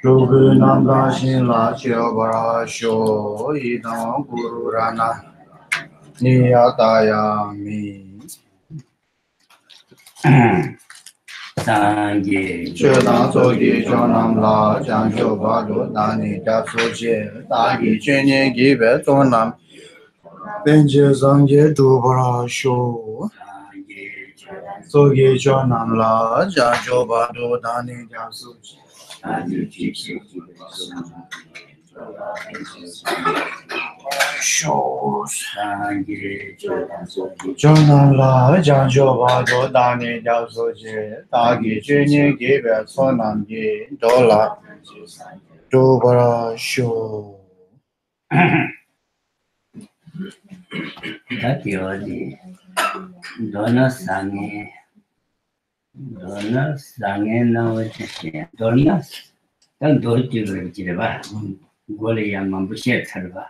Yogi Nanda Shinla Chiyabara Sho Idam Guru Rana Niyataya Mi Chedan Sogi Chonam La Janjo Bado Dani Japsoje Dagi Chenye Gibe Tonam Benje Zangye Dubara Sho Sogi Chonam La Janjo Bado Dani Japsoje shows Jonam la janjo ba do dani jao so je tagi chini give sonam ji dola do bara show that you dona sange na wache dona dan do ji ji ba gole ya man bu she thar ba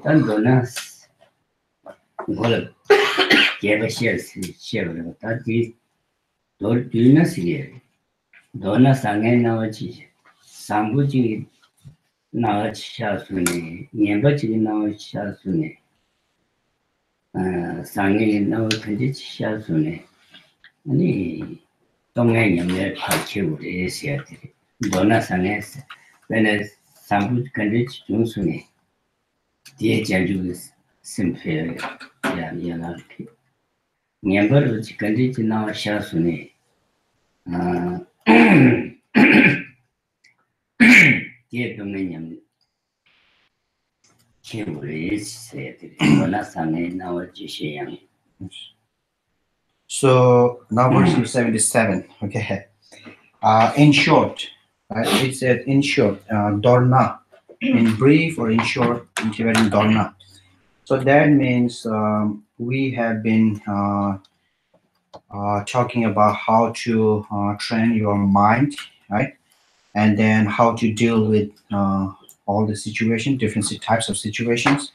dan dona gole ye ba she ba ta ji do na si dona sange na wache sambu ji na cha su ne nyen ba ji na cha su ne 상에 나올 텐데 시야순에 아니 동행님의 파티우리 시야들이 너나 상에서 내가 상부 근데 중순에 뒤에 전주 심페 야미야나 멤버로 근데 지나 시야순에 뒤에 동행님 so now verse 77 okay in short it said in short dorna in brief or in short in Tibetan dorna so that means we have been talking about how to train your mind right and then how to deal with all the situations, different types of situations.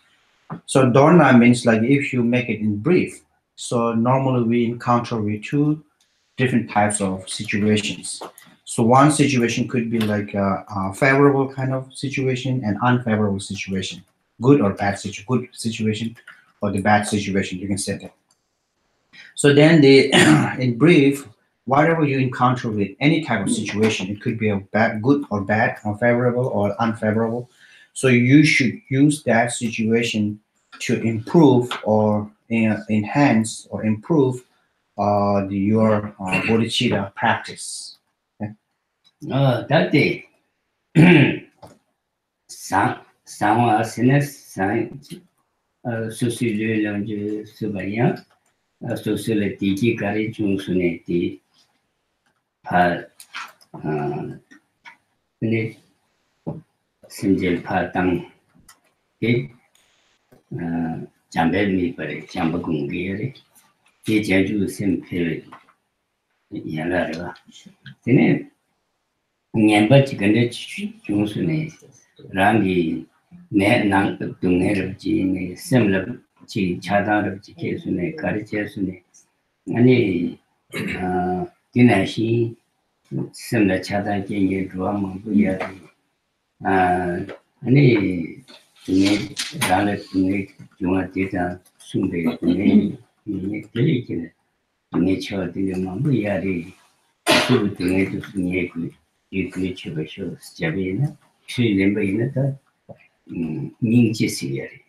So Dorna means like if you make it in brief. So normally we encounter with two different types of situations. So one situation could be like a favorable kind of situation and unfavorable situation, good or bad situation, good situation or the bad situation. You can say that. So then the in brief, whatever you encounter with any type of situation, it could be a bad, good or bad, or favorable or unfavorable. So you should use that situation to improve or enhance or improve your bodhicitta practice. Okay? that day sang sang susi lang ju subaya susi le tiji kari chung sune ti pa ni simjel pa tang ke jambe mi pare jamba gungi re ke jaju sim phe yala ra tene nyamba chikande chung sune rangi ne nang tung ne ji ne semla chi chada ra ji ke sune kari che sune ani dinashi semla chada ke ye dwa ma bu ya ani ne rale ne juma de ta sunde ne kele ke ne cho de ma bu ya ri su de ne tu ne ku ye ku che ba sho jabe na shi lemba ina ta ninji siyari.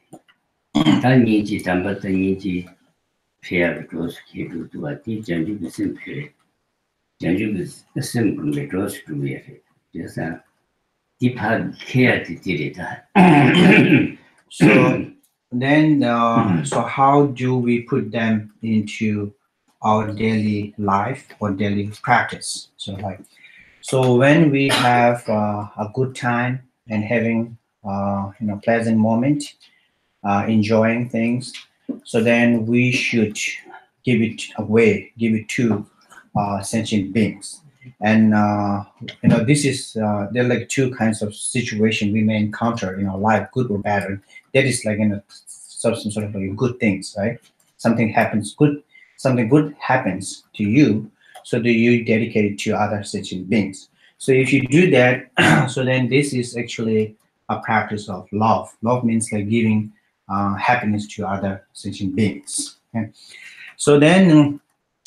Ta ninji tamba ta ninji pheya gross ke du tu ati janju bisim phe. Janju bisim kumbe gross tu yari. Jasa dipa kaya ti tiri ta. So then, so how do we put them into our daily life or daily practice? So when we have a good time and having pleasant moment, enjoying things, so then we should give it away, give it to sentient beings. And this is there are like two kinds of situation we may encounter in our life, good or bad. And that is like some sort of like good things, right? Something happens good, something good happens to you, so do you dedicate it to other sentient beings. So if you do that, so then this is actually a practice of love. Love means like giving happiness to other sentient beings. Okay? So then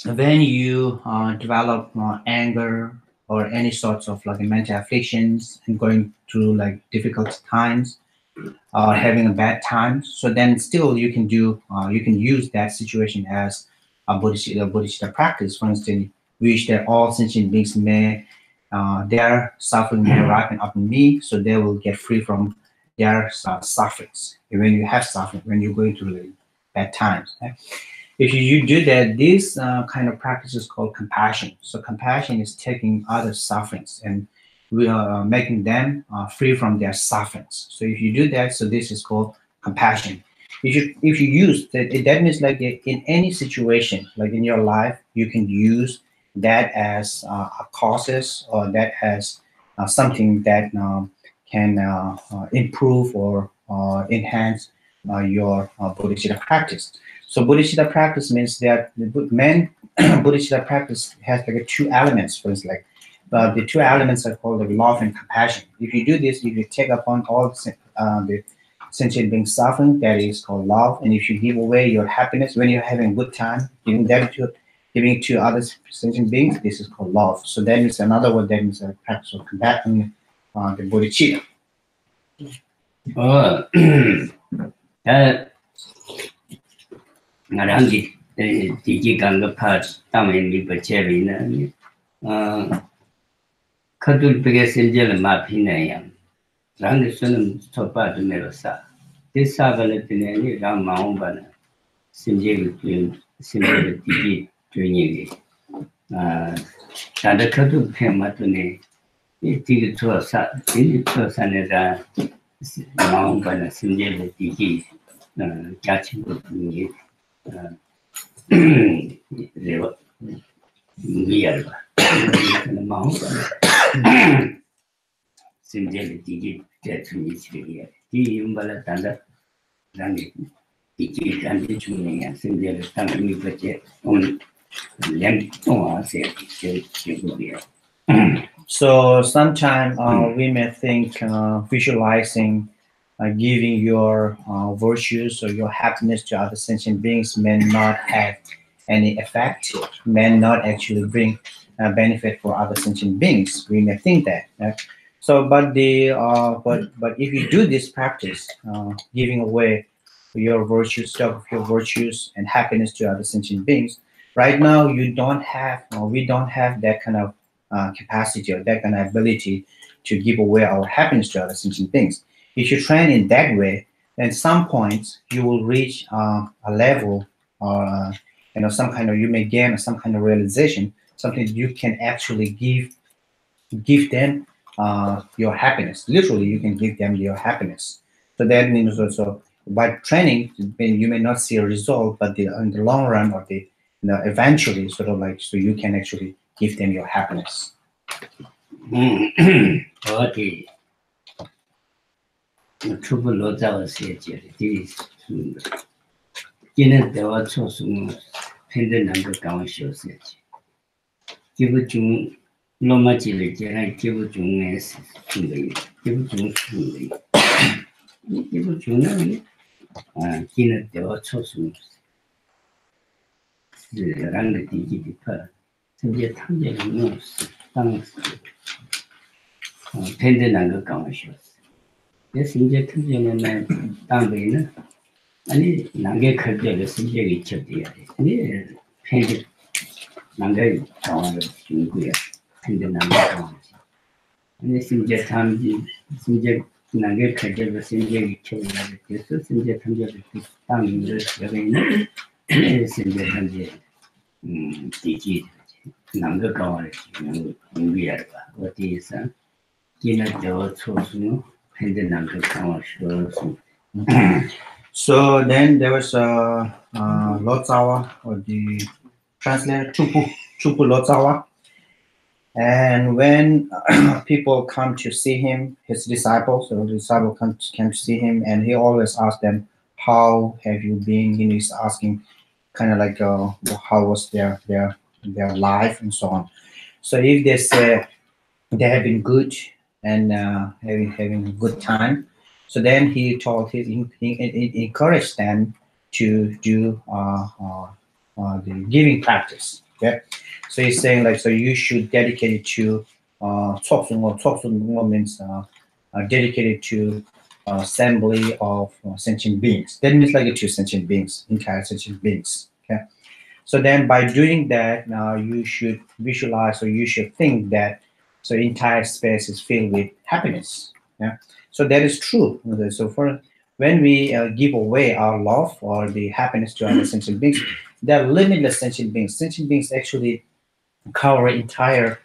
when you develop anger or any sorts of like mental afflictions and going through like difficult times or having a bad time, so then still you can use that situation as a bodhisattva practice. For instance, wish that all sentient beings may their suffering may ripen up in me, so they will get free from their sufferings. When you have suffering, when you're going through like, bad times, okay? If you do that, this kind of practice is called compassion. So compassion is taking others' sufferings and we are making them free from their sufferings. So if you do that, so this is called compassion. If you use that, that means like in any situation, like in your life, you can use that as a causes or that as something that can improve or enhance your bodhisattva practice. So Bodhisattva practice means that the main Bodhisattva practice has like two elements. For instance, like the two elements are called like love and compassion. If you do this, if you take upon all the sentient beings suffering, that is called love. And if you give away your happiness when you're having a good time, giving it to other sentient beings, this is called love. So that means another word that means a practice of compassion, the bodhicitta. 어, 다 나랑기 디지 강급파 땅에 리버체리는 카둘백의 센젤을 마피네야. 랑에서는 초파도 내려사. 대사가를 때는 랑 마음바는 센젤을 센젤을 디지 되니 다들 카둘백 맞더니 이 디지 초사네라 마음바는 센젤을 디지 같이 보니 레와 미알바 마음바는 심지어 디지 대충이 지리야. 이 윤발에 단다 단지 디지 단지 중요해. 심지어 당연히 그게 오늘 렘동아세 제고리야. So sometimes we may think visualizing giving your virtues or your happiness to other sentient beings may not have any effect, may not actually bring benefit for other sentient beings. We may think that. So, but if you do this practice, giving away your virtues, stuff of your virtues and happiness to other sentient beings, right now you don't have, we don't have that kind of capacity or that kind of ability to give away our happiness to other sentient beings. If you train in that way, then some points you will reach a level or some kind of you may gain some kind of realization, something you can actually give them your happiness. Literally, you can give them your happiness. So that means also by training, you may not see a result, but in the long run or eventually, sort of like so you can actually give them your happiness. 어디 초불로 잡았어야지. 이는 대화 초승 팬들한 거 강화시었어야지. 기부 중 로마지를 제가 기부 중에 쓴거예요. 기부 중 쓴거예요. 기부 중은 기는 대화 초승 라는 게 디지털 현재 탐정은 땅 팬들한 거 강화시었어. 그래서 이제 탐정은 땅에는 아니 남게 칼들을 심지어 있었대요. 아니 팬들 남게 강화를 준 거야. 팬들 남게 강화지. 아니 심지어 탐지 심지어 남게 칼들을 심지어 있었대요. 그래서 심지어 탐정을 땅을 여기 있는 심지어 탐지 디지 남게 강화를 준 거야. 어디에서 기는 저 초수는 팬들 남게 강화를 So then there was Lord Zawa, or the translator Chupu Lord Zawa. And when people come to see him, his disciples, or the disciple came to see him, and he always asked them, "How have you been?" He's asking, kind of like, "How was their life and so on." So if they say, they have been good and having a good time. So then he told he encouraged them to do the giving practice. Okay, so he's saying like so you should dedicate it to Tsoksungo means dedicated to assembly of sentient beings. That means like to sentient beings, entire sentient beings. Okay, so then by doing that, now you should visualize or you should think that so entire space is filled with happiness. Yeah. So that is true. Okay, so for when we give away our love or the happiness to other sentient beings, they're limitless sentient beings. Sentient beings actually cover entire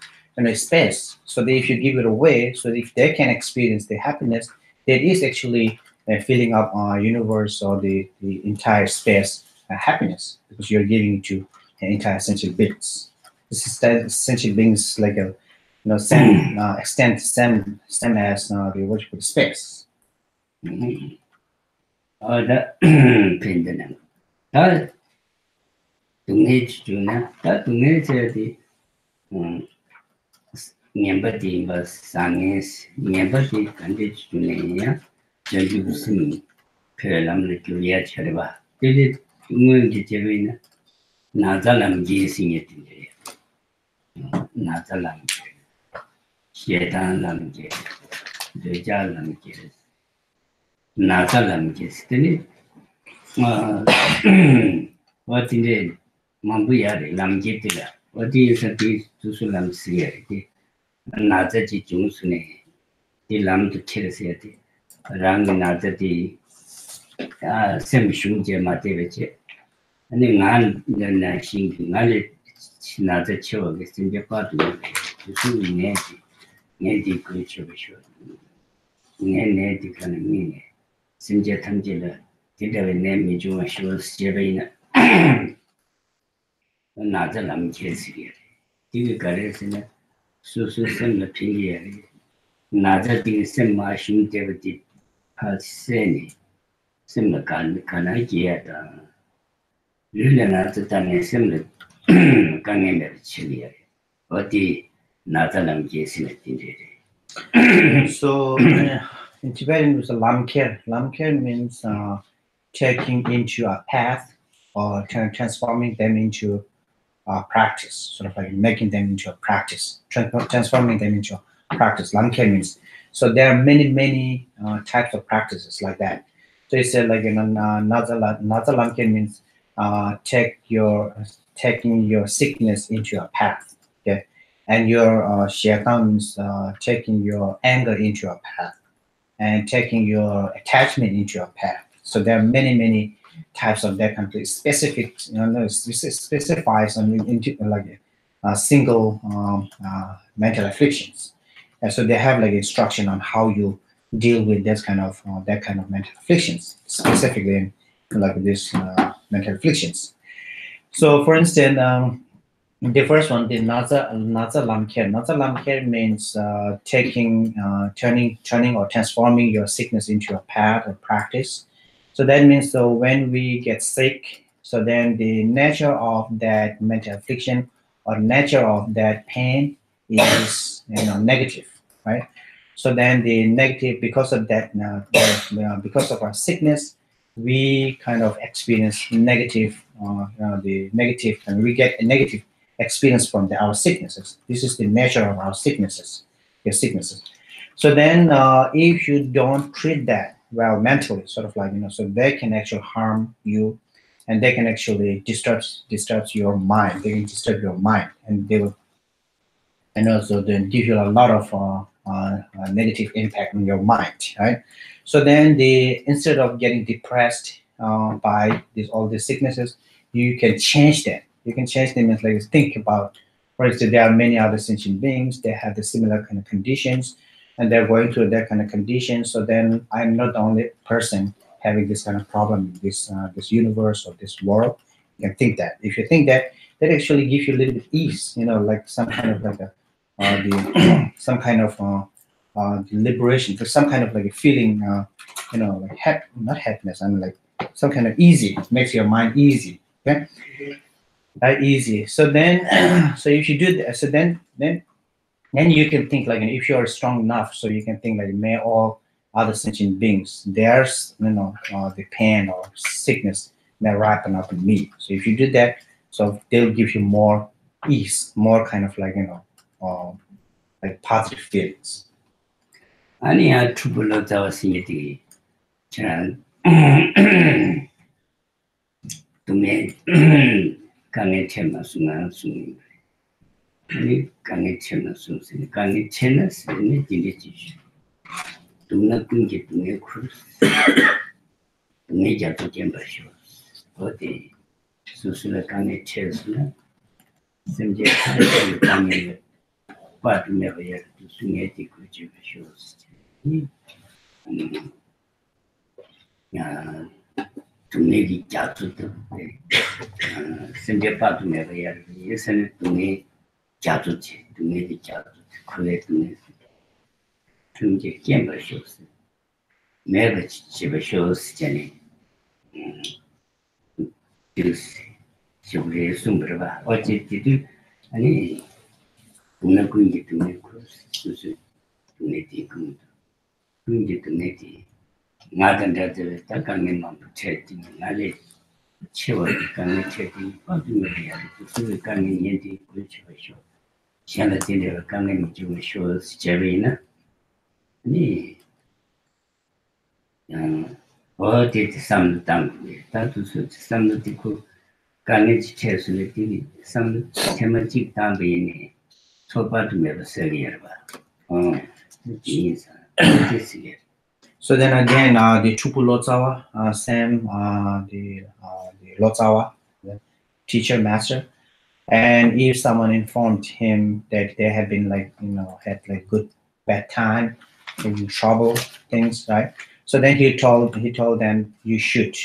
space. So that if you give it away, so if they can experience the happiness, that is actually filling up our universe or the entire space happiness because you're giving it to an entire sentient beings. This is that sentient beings like a same extent same as the vertical space. 다 펜드는 다 동네 주나 다 동네 저기 년바디 뭐 상에스 년바디 간데 주네야 저기 무슨 별남을 교리야 차려봐 되게 중요한 제외는 나잘람지 생겼던데 나잘람지 시에단람지 저잘람지 나잘람지 스테니 어디에 만부야래 남게들아 어디에서 두술람 쓰야지 나자지 중순에 이 남도 체르세야 돼 랑 나자지 샘슝제 마데베지 아니 난 신기 나를 나자 쳐게 생겨 봐도 무슨 내지 그렇죠 내내디 가는 미네 심지어 탐지를 디데베 내미 좀 쉬어 세베이나 나자 남케스리야 이게 가래서는 수수선의 필이야 나자디 셈마 심데베디 파세니 셈마 가나지야다 릴레나자 단에 셈을 강행을 치리야 어디 나자 남케스네 딘데 So in Tibetan, it's a lamker. Lamker means taking into a path or transforming them into practice, sort of like making them into a practice, transforming them into a practice. Lamker means so there are many types of practices like that. So it said like Naza Lamker means taking your sickness into a path. Okay, and your shaitan means taking your anger into a path and taking your attachment into a path. So there are many types of that kind of specific, specifies on into like a single mental afflictions. And so they have like instruction on how you deal with that kind of mental afflictions, specifically in like this mental afflictions. So for instance, the first one, the Naza Lamker. Naza Lamker means turning or transforming your sickness into a path or practice. So that means so when we get sick, so then the nature of that mental affliction or nature of that pain is negative, right? So then the negative because of that because of our sickness, we kind of experience negative the negative and we get a negative experience from our sicknesses. This is the nature of our sicknesses, your sicknesses. So then, if you don't treat that well mentally, sort of like so they can actually harm you, and they can actually disturb your mind. They can disturb your mind, and they will, and also then give you a lot of negative impact on your mind, right? So then, the instead of getting depressed by all these sicknesses, you can change them. You can change them as like think about, for instance, there are many other sentient beings. They have the similar kind of conditions, and they're going through that kind of conditions. So then, I'm not the only person having this kind of problem in this universe or this world. You can think that. If you think that, that actually gives you a little bit ease. Like some kind of like a some kind of liberation, for some kind of like a feeling. Like not happiness. I mean like some kind of easy. It makes your mind easy. Okay. Easy. So then, so if you do that, so then Then you can think like, if you are strong enough, so you can think like, may all other sentient beings, there's the pain or sickness may ripen up in me. So if you do that, so they'll give you more ease, more kind of like like positive feelings. 아니야 투불로 자왔으니 저는 동네 강에 채마 순간 순간 아니 강에 채마 순간 강에 채나 쓰니 지리지 동네 군게 동네 크루스 동네 자도 잼바쇼 어디 수수를 강에 채스나 심지어 강에 빠트메야 순에 뒤고 지쇼 야 동네기 자주도 심지어 빠트메야 예선에 동네 자주지 동네기 자주 그래 동네 등재 잼바쇼스 내가 집에쇼스 전에 dus sobre sumberba 어쨌든 아니 동네 군기 동네 크로스 수수 동네 뒤군 군기 동네 뒤 나던데 딱강에만 붙여지 나래 채워 강에 채지 빠지면이야 수수 강에 년디 그렇죠现在这个刚刚就说结尾呢你어디 삼당 다투스 삼도 듣고 간에 지체스는 뒤니 삼 테마틱 담배니 초파도 매버서리야 봐. 진짜 됐어요. So then again, the Chupu Lotsawa, Sam, the Lotsawa, the teacher master, and if someone informed him that they have been like had like good bad time, in trouble things, right? So then he told them you should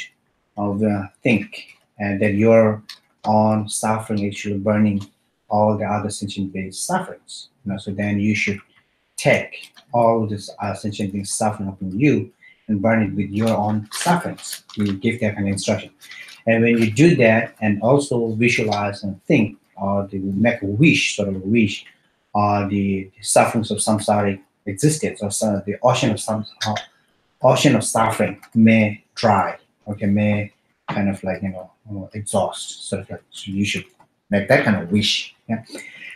think that your own suffering actually burning all the other sentient beings' sufferings. So then you should take all this sentient beings suffering upon you and burn it with your own sufferings. You give that kind of instruction. And when you do that and also visualize and think or make a wish, sort of a wish, the sufferings of samsaric existence or the ocean of suffering may dry, okay, may kind of like exhaust, sort of like, so you should make that kind of wish. Yeah.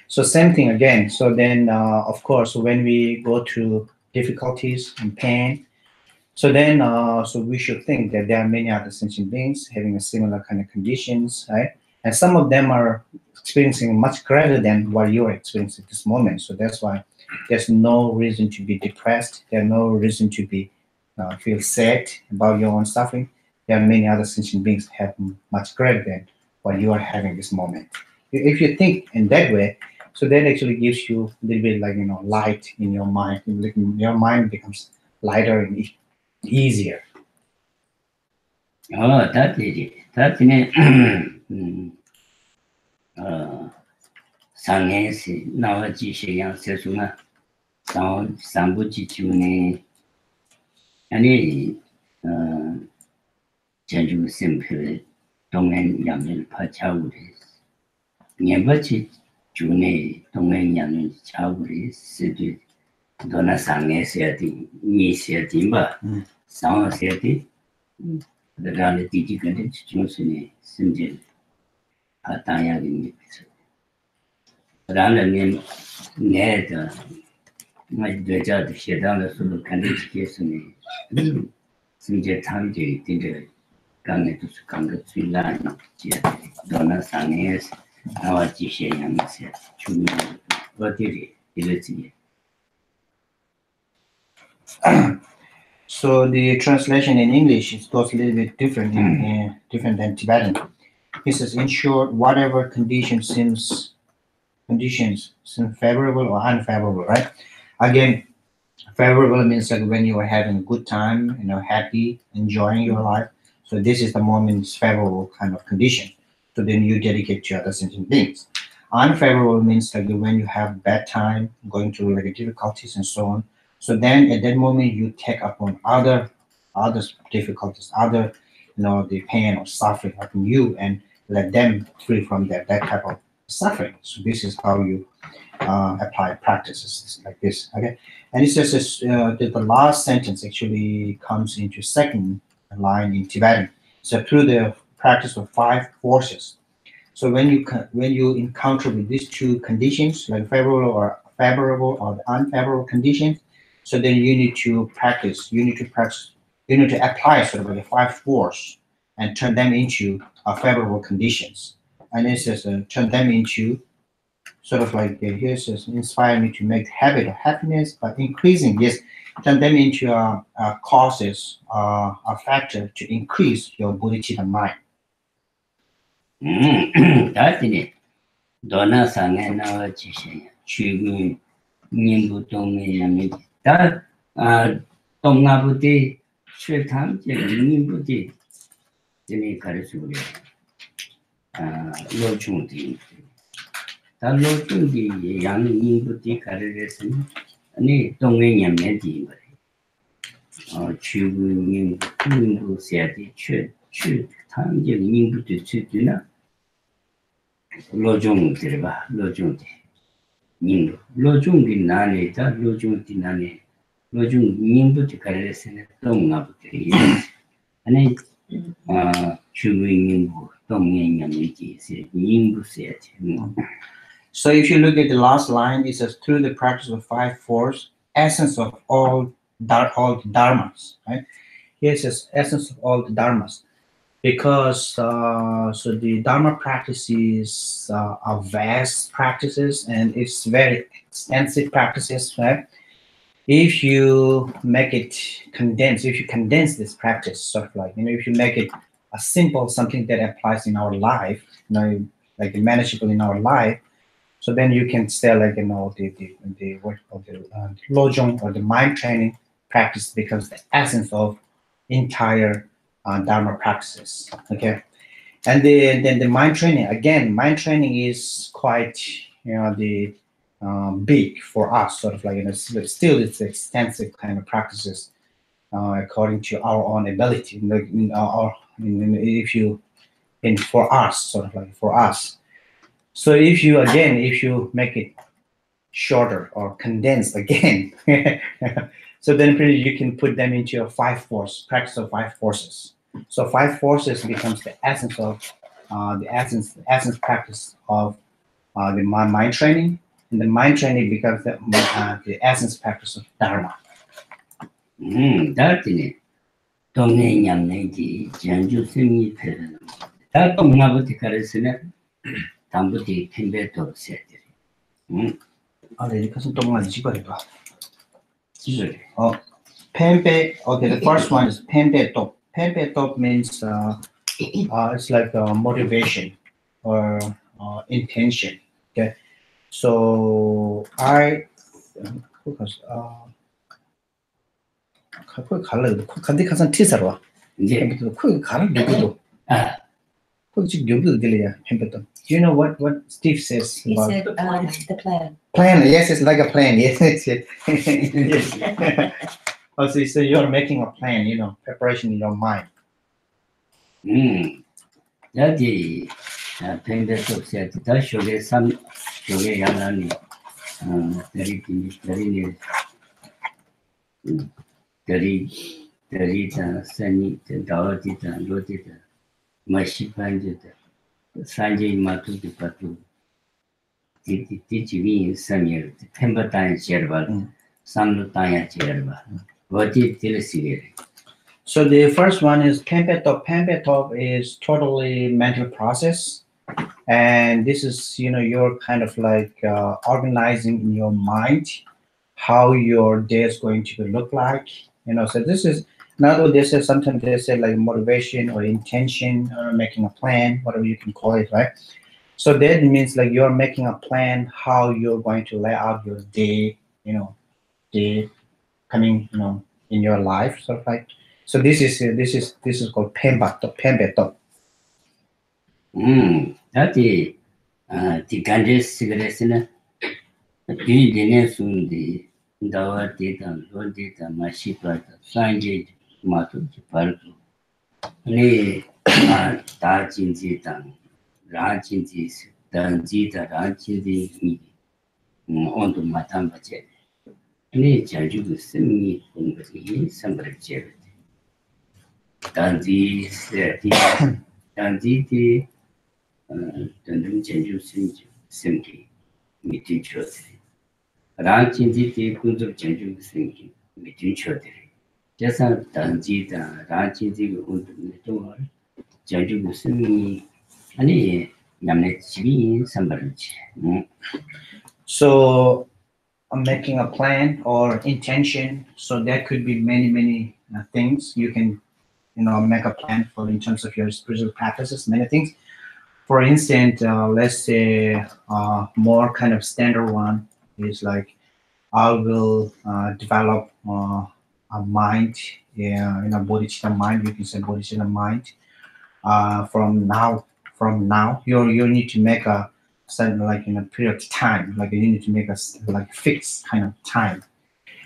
So same thing again. So then, of course, when we go through difficulties and pain, so then, so we should think that there are many other sentient beings having a similar kind of conditions, right? And some of them are experiencing much greater than what you're experiencing at this moment. So that's why there's no reason to be depressed. There's no reason to be feel sad about your own suffering. There are many other sentient beings have much greater than what you are having this moment. If you think in that way, so that actually gives you a little bit like light in your mind. Your mind becomes lighter and easier. 다지네 상해시 나와지 시양 세수나 상부지 주네 아니 전주 심표 동행 양면 파차우리 년바치 주네 동행 양면 차우리 스디 도나 상해시야디 미시야디마 상해시야디 그다음에 뒤지근데 중순이 심진 바탕야기 그다음에 내가 되자도 시다는 수도 간디지겠으니 심지 탐지 된데 강에도 강가 줄라니 지야 도나 상해스 나와 지시양세 주는 어디리 이랬지. So the translation in English is goes a little bit different, different than Tibetan. He says, in short, whatever conditions seem favorable or unfavorable, right? Again, favorable means like when you are having a good time, happy, enjoying your life. So this is the moment's favorable kind of condition. So then you dedicate to other sentient beings. Unfavorable means like when you have bad time, going through like difficulties and so on. So then at that moment you take upon other difficulties, the pain or suffering upon you and let them free from that type of suffering. So this is how you apply practices like this. Okay, and it's just the last sentence actually comes into second line in Tibetan. So through the practice of 5 forces. So when you encounter with these two conditions, like favorable or the unfavorable conditions, so then you need to practice. You need to practice. You need to apply sort of like the 5 force and turn them into favorable conditions. And it says turn them into sort of like here says inspire me to make habit of happiness by increasing yes, turn them into causes, a factor to increase your bodhicitta mind. 다시니 도나 상에 나와 지시야. 주군 님부 동네야미 다 동나부디 최탐제 님부디 진이 가르치고요. 로중디 다 로중디 양 님부디 가르쳤으니 아니 동네야미디 주군 님부 세야디 최탐제 님부디 최드나 로종 들어봐 로종디 님 로종디 나네다 로종디 나네 로종 님부터 가르쳤으니 동나부터리 아니 주민님부 동행님이지 님부세야지. So if you look at the last line, it says through the practice of 5 force, essence of all the dharmas, right? Here it says essence of all the dharmas. Because so the dharma practices are vast practices and it's very extensive practices, right? If you make it condense, if you condense this practice, sort of like if you make it a simple something that applies in our life, like manageable in our life, so then you can say like the what of the lojong or the mind training practice becomes the essence of entire dharma practices. Okay, and then the mind training again. Mind training is quite the big for us, sort of like still it's extensive kind of practices according to our own ability. If you for us, sort of like for us. So if you make it shorter or condensed again, so then you can put them into a 5 force practice of 5 forces. So 5 forces becomes the essence of the essence practice of the mind training, and the mind training becomes the essence practice of dharma. 다르네. 동네냠네지 전주 승리 패는 다 동나부터 가르치네. 담부디 핀베도 세들. 네, 무슨 동안 지거리가. 지거리. Pembe. Okay, the first one is pembe top. Pembe top means it's like motivation or intention. Okay, so I focus. 거기 갈래. 간디 가서 티사로. 이제 거기 가는 누구도. 거기 지금 여기도 들려야 펜베도. Do you know what Steve says He about said the plan. plan? Yes, it's like a plan. Yes, yes. Also, so you're making a plan. Preparation in your mind. 여기 펜베도 세트 다 쇼게 야나니 데리다 산이 다어디다 로디다 마시판지다 산지 마투디 파투 디지비 산이 펜바타이 제르바 산루타야 제르바 어디 들으시게. So the first one is Pempetop. Pempetop is totally mental process, and this is you're kind of like organizing in your mind how your day is going to look like. So this is not what they say. Sometimes they say like motivation or intention or making a plan, whatever you can call it, right? So that means like you're making a plan how you're going to lay out your day, day coming, in your life, sort of like. So this is called pembeto. 다디 디간데스 그랬으나 뒤에네 순디 다와디다 로디다 마시파다 산제 마투지 발도 네 다진지다 라진지 단지 다란지디 온도 마탄바체 네 자주도 승리 공부지 선거를 제외 단지 세티 단지디 등등 제주 승기 미팅 처들이 란진지디 군적 제주 승기 미팅 처들이 제사 단지다 란진지 운동을 통해 제주 승리 아니 남네 집이 선거를지 So making a plan or intention, so there could be many things you can make a plan for in terms of your spiritual practices, many things. For instance, let's say more kind of standard one is like I will develop a mind, yeah, bodhicitta mind. You can say bodhicitta mind. From now, you need to make a certain like in a period of time, like you need to make a like fixed kind of time.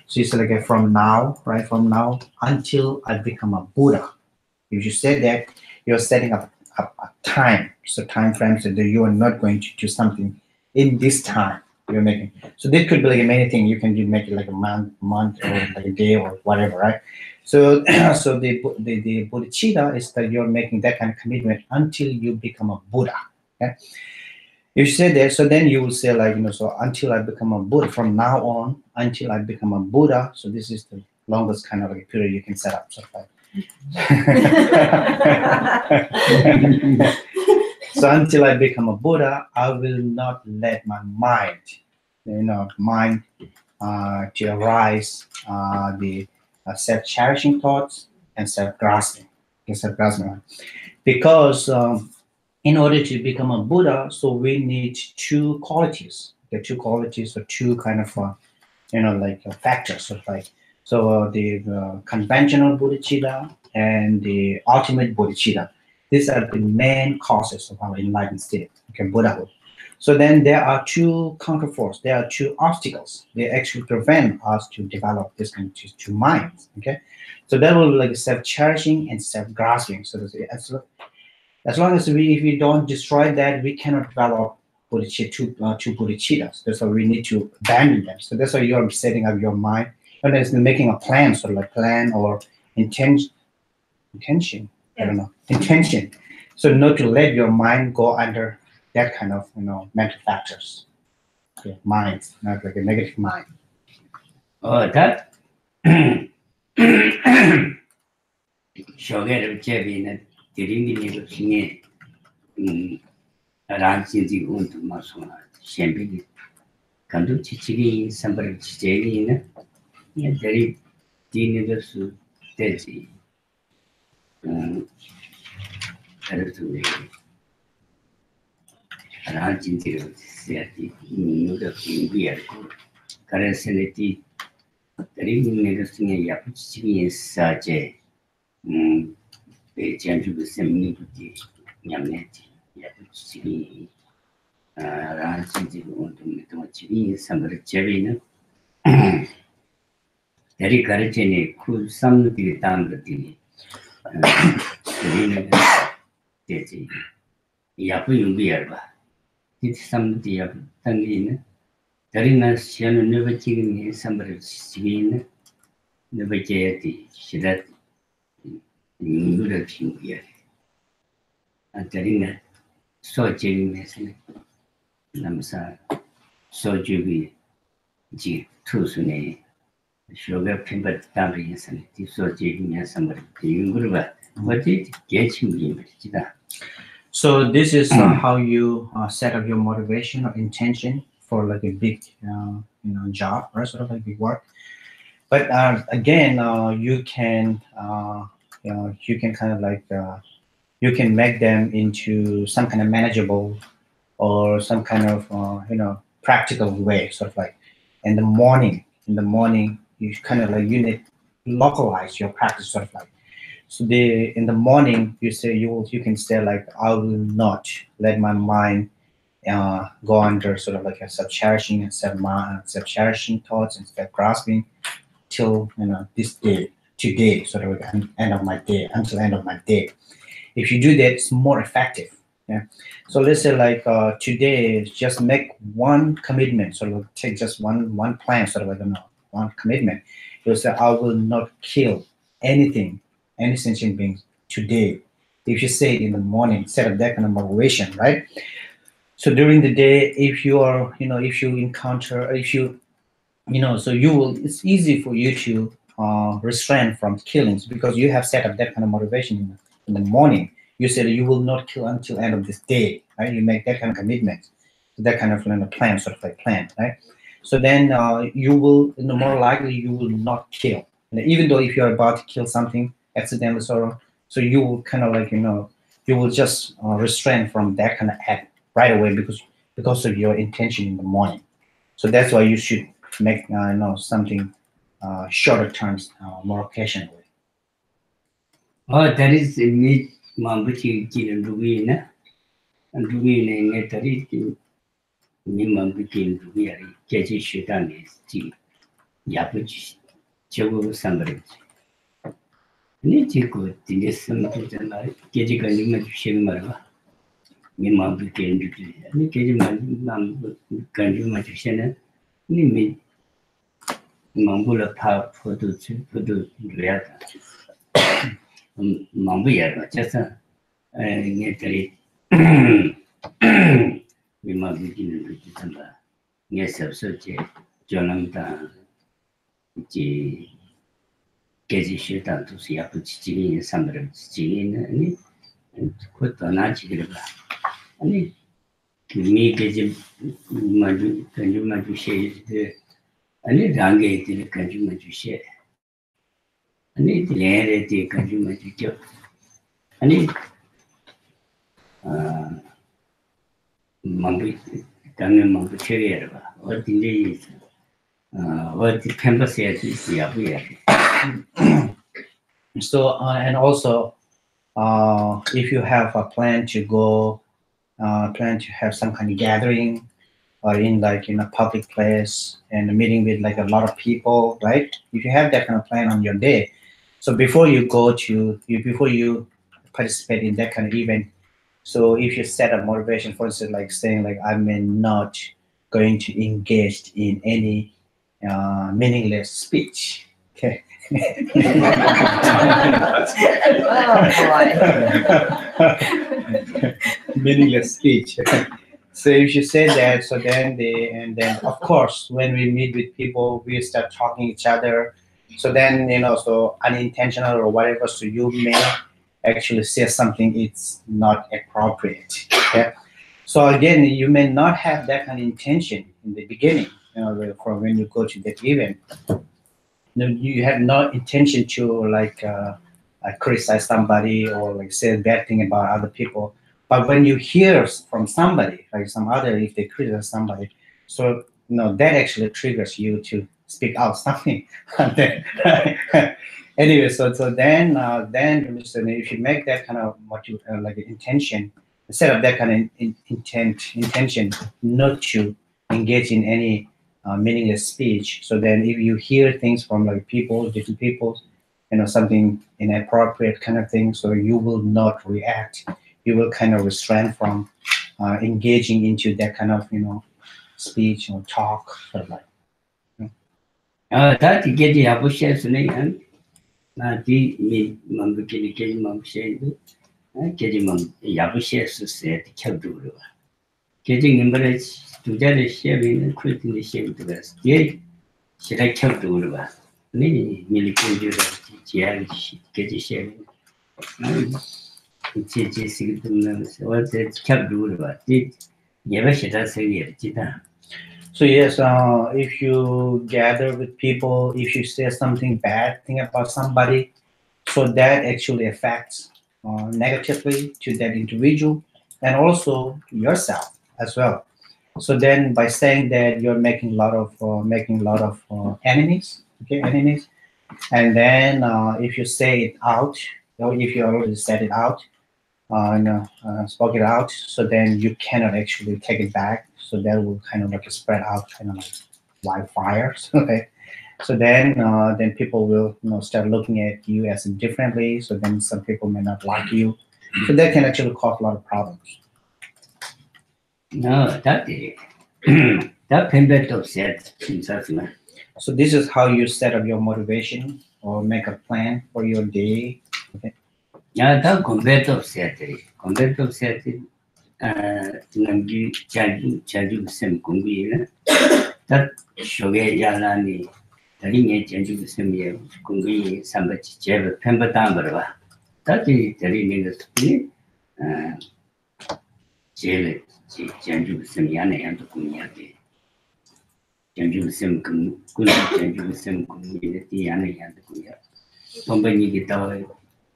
So it's like from now, right? From now until I become a Buddha. If you say that, you're setting up a time, so time frame, so that you are not going to do something in this time you're making. So this could be like many things. You can do make it like a month or like a day or whatever, right? So so the bodhicitta is that you're making that kind of commitment until you become a Buddha. Okay? If you say that, so then you will say like so until I become a Buddha, from now on until I become a Buddha. So this is the longest kind of like period you can set up. So like, so until I become a Buddha, I will not let my mind, to arise the self-cherishing thoughts and self-grasping, because in order to become a Buddha, so we need two qualities. The two qualities or two kind of factors. So like the conventional bodhicitta and the ultimate bodhicitta. These are the main causes of our enlightened state, okay, Buddhahood. So then there are two counterforce. There are two obstacles. They actually prevent us to develop this kind of two minds. Okay, so that will be like self-cherishing and self-grasping. So as long as if we don't destroy that, we cannot develop bodhicitta, two bodhicittas. That's why we need to abandon them. So that's why you're setting up your mind, and it's making a plan, sort of like plan or intention. I don't know, intention. So not to let your mind go under that kind of mental factors. Okay, minds, not like a negative mind. that 쇼게를 제비는 드림이니까 중에 란신지 운동 마소나 셴비기 감독 지치기 선발 지제기는 얘들이 디니더스 되지 그래서 란신지를 세야지 누가 준비하고 그래서 이 드림이니까 중에 야부치기 사제 제주도 셈니부지 냠내지 야부치기 란신지로 운동도 지기 선거를 제비는 대리 가르치니 그 삼들이 담들이 우리는 되지 야부 용비할 봐 이 삼들이 야부 당기는 대리나 시야는 너버 지금이 선거를 지기는 너버 제야지 시다 누구를 친구야 안테리나 소제임에서는 남사 소주기 지 투순에 쇼가 핀바 담리에서는 이 소제임에 선물 비용을 봐 어디 개친구이 말이다. So this is how you set up your motivation or intention for like a big job or sort of like big work. But again, you can kind of like you can make them into some kind of manageable or some kind of practical way, sort of like in the morning. You kind of like you need localize your practice, sort of like. So in the morning you say you can say like I will not let my mind go under sort of like a self-cherishing and self-cherishing thoughts and self-grasping till this day, today, sort of like end of my day, until end of my day. If you do that, it's more effective. Yeah. So let's say like today, just make one commitment. So like, take just one plan, sort of I don't know, one commitment. You say, I will not kill anything, any sentient beings today. If you say it in the morning, set up that kind of motivation, right? So during the day, if you are, if you encounter, if you so you will, it's easy for you to restrain from killings because you have set up that kind of motivation in the morning. You said you will not kill until end of this day, right? You make that kind of commitment, that kind of plan, sort of like plan, right? So then you will, more likely you will not kill. Even though if you're about to kill something accidentally, so you will kind of like, you will just restrain from that kind of act right away because of your intention in the morning. So that's why you should make something shorter terms, more occasionally. Oh, that is me mambuchi kin ruina and ruina in a tari me mambukin ruari keji shutan is ji yapuchi chogo sambarich. Ni chico tinis some jana keji kanima shimmarva me mambukin rupi. Ni keji mam kanima shana ni me mambula pa photo reata. Mambu yarva chasa nghe tari Mima begin with December. Yes, so Jonathan Gezi Shetan to see up in summer, Chilin, and put on Archigriba. And it me Gezi Madu, consumer to share the and it rangate the consumer to share. And it layered the consumer to kill. And it Mambu Danga Mambu Cherry, or the what the campus is, yeah, we are. So and also, if you have a plan to go, plan to have some kind of gathering or in like in a public place and a meeting with like a lot of people, right? If you have that kind of plan on your day, so before you participate in that kind of event, so if you set a motivation, for instance, like saying like I may not going to engage in any meaningless speech. Okay. Meaningless speech. So if you say that, so then and then of course when we meet with people, we start talking each other. So then so unintentional or whatever, so you may actually say something it's not appropriate. Okay. So again, you may not have that kind of intention in the beginning, from when you go to that event. You have no intention to criticize somebody or like say bad thing about other people. But when you hear from somebody, like some other, if they criticize somebody, so that actually triggers you to speak out something. And then, anyway, so then listen, if you make that kind of like intention, set up that kind of intention not to engage in any meaningless speech. So then if you hear things from like people, different people, something inappropriate kind of thing, so you will not react. You will kind of restrain from engaging into that kind of, speech or talk, sort of like. That get the Abusha Sunayan, Nati, me, Mambuki, Mam Shade, Kedimum, Yabusha said, Chaduru. Getting embarrassed to get a shaving, quitting the shame to us. Yet, should I kill to Uruba? Many military get a shaving. It's what it's kept Uruba. Did never should I say it? So yes, if you gather with people, if you say something bad thing about somebody, so that actually affects negatively to that individual and also to yourself as well. So then by saying that you're making a lot of enemies, okay, enemies, and then if you say it out, or if you already said it out, spoke it out, so then you cannot actually take it back. So that will kind of like spread out, kind of like wildfire. So then people will start looking at you as differently. So then some people may not like you. So that can actually cause a lot of problems. No, that is that pembet of set insasna. So this is how you set up your motivation or make a plan for your day. Okay. Yeah, that combat of set. Combat of set. Namgi chanju sem kungi that shoge yalani. Tadi nye chanju sem ye kungi sambachi chebe pemba tambarwa. That is tadi nye spini chele chanju sem yana yanto kungi yate. Chanju sem kungi chanju sem kungi ti yana yanto kungi. Tomba nye kita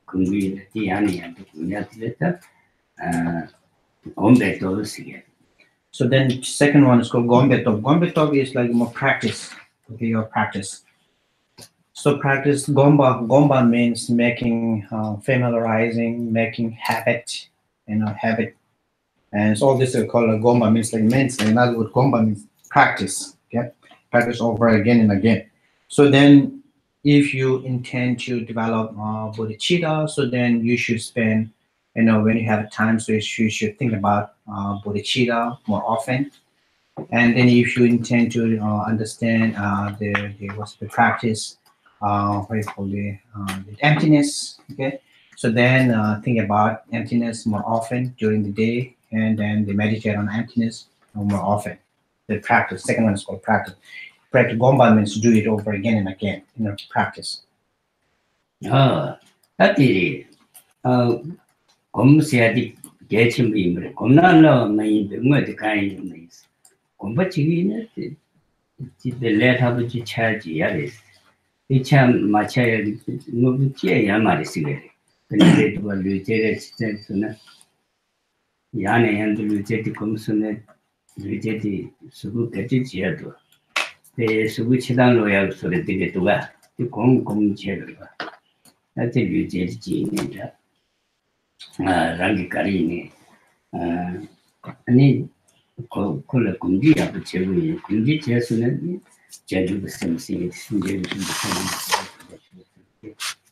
kungi ti yana yanto kungi yate. Gombe todos again. So then second one is called Gombetov. Gombetov is like more practice. Okay, your practice. So practice Gomba means making familiarizing, making habit, habit. And so all this is called a Gomba means like means in other words, Gomba means practice. Okay. Practice over again and again. So then if you intend to develop bodhicitta, so then you should spend, when you have time, so you should think about bodhicitta more often. And then if you intend to understand the what's the practice, what you call the emptiness, okay? So then think about emptiness more often during the day, and then they meditate on emptiness more often. The practice. Second one is called practice. Practice Gomba means to do it over again and again, practice. Ah, that is Gomsiadi getting me. Gomnala may be more the kind of things. Gombachina, the letter of the charge, Yaris. Each macha no Yamari cigarette. The to a lieutenant Yana and the lieutenant commissioner, lieutenant Subu Katichiado. The Subuchidan loyal so that they get to that. The Gom Cherva. That's a lieutenant. Rangi Karini. Any Kula Kundi up a cherry, Kundi Chesunet, Jadu Sim Sing,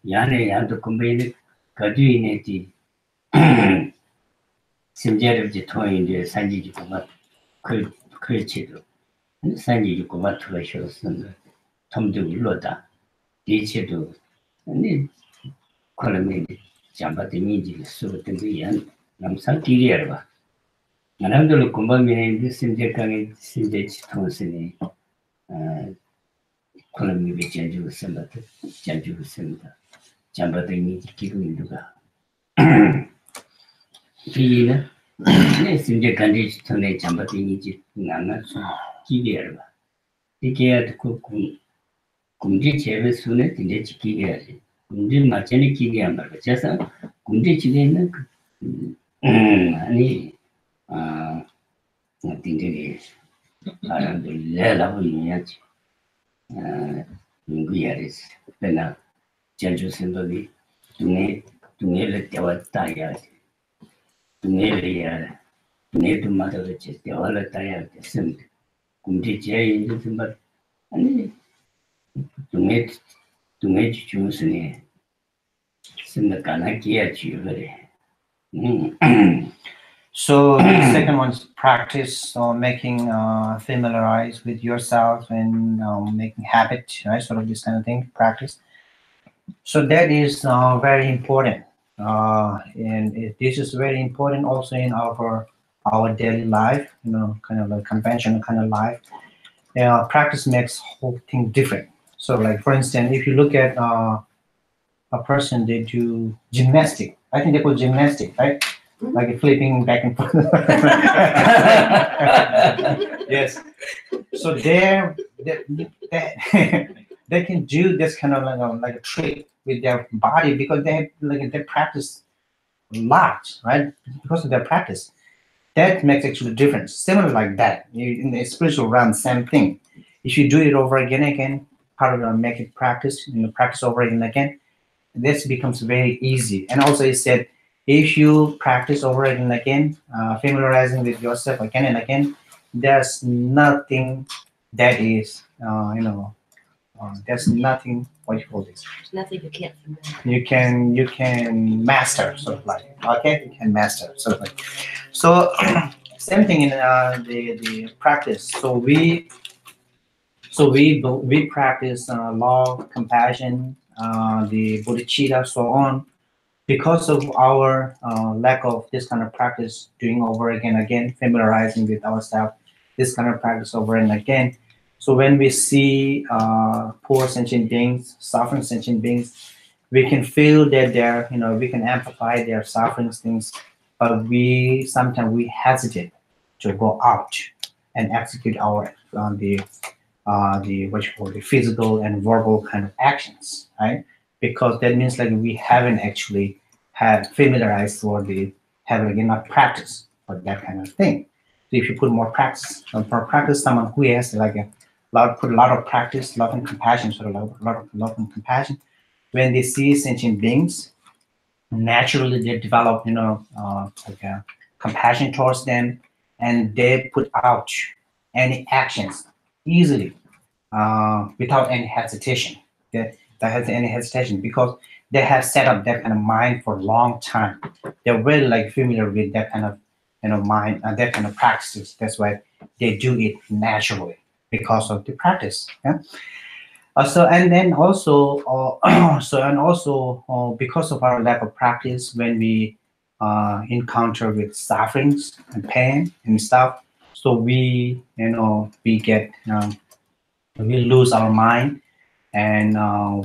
Yane and the combined Kaduinati Simjet of the toy the Sanji Kumat Kulchido, and Sanji Kumat Ratios and Tom de Loda, Dichido, and it column Jamba the Midi, so the end, Namsan Kirierva. Another Kumbami, this in the Kang Sindet Tonsini, column with Janju Samba, Janju Samba, Jamba the Midi Kikuinduga. Pina, yes, in the Kandis Tone Jamba the Midi Nana, Kibierva. The care to cook Kundi Cheve Sunet in the Chikiari. Kundi Machani Kigiamba, just a Kundi Chilena. Ani Tindiri Lela Yach Nguyaris, Pena, Janju Simbali, to nearly Tawataya, to nearly to mother which is the other tire, the sim, Kundi Jay, but to make choose in Simnakanaki at you very. So the second one is practice or making familiarize with yourself and making habit, right? Sort of this kind of thing, practice. So that is very important, and this is very important also in our daily life, kind of like conventional kind of life. Practice makes whole thing different. So, like for instance, if you look at a person, they do gymnastic. I think they call gymnastic, right? Like flipping back and forth. Yes. So they can do this kind of like a trick with their body because they practice a lot, right? Because of their practice, that makes actually difference. Similar like that in the spiritual realm, same thing. If you do it over again and again, part of the make it practice, practice over again and again, this becomes very easy. And also, it said if you practice over again and again, familiarizing with yourself again and again, there's nothing that is, there's nothing. What you call this? Nothing you can't. You can master sort of like, okay, you can master sort of like. So Same thing in the practice. So we practice love, compassion, the bodhicitta, so on, because of our lack of this kind of practice, doing over again, familiarizing with ourselves, this kind of practice over and again. So when we see poor sentient beings, suffering sentient beings, we can feel that they're, we can amplify their suffering things, but we sometimes we hesitate to go out and execute our the what you call the physical and verbal kind of actions, right? Because that means like we haven't actually had familiarized or the have like enough practice for that kind of thing. So if you put more practice, someone who has like put a lot of practice, love and compassion, sort of lot of love and compassion, when they see sentient beings, naturally they develop, like a compassion towards them, and they put out any actions easily without any hesitation. That has any hesitation because they have set up that kind of mind for a long time. They're really like familiar with that kind of mind and that kind of practices. That's why they do it naturally because of the practice. Yeah. So and then also because of our lack of practice, when we encounter with sufferings and pain and stuff, so we get we lose our mind, and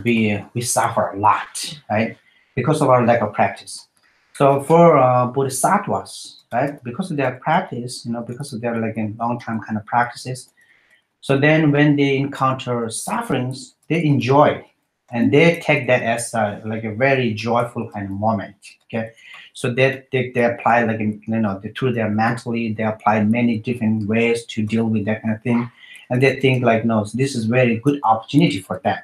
we suffer a lot, right? Because of our lack of practice. So for bodhisattvas, right, because of their practice, because of their like in long time kind of practices, so then when they encounter sufferings, they enjoy, and they take that as like a very joyful kind of moment. Okay, so they apply like through their mentally they apply many different ways to deal with that kind of thing, and they think like no, this is very good opportunity for them.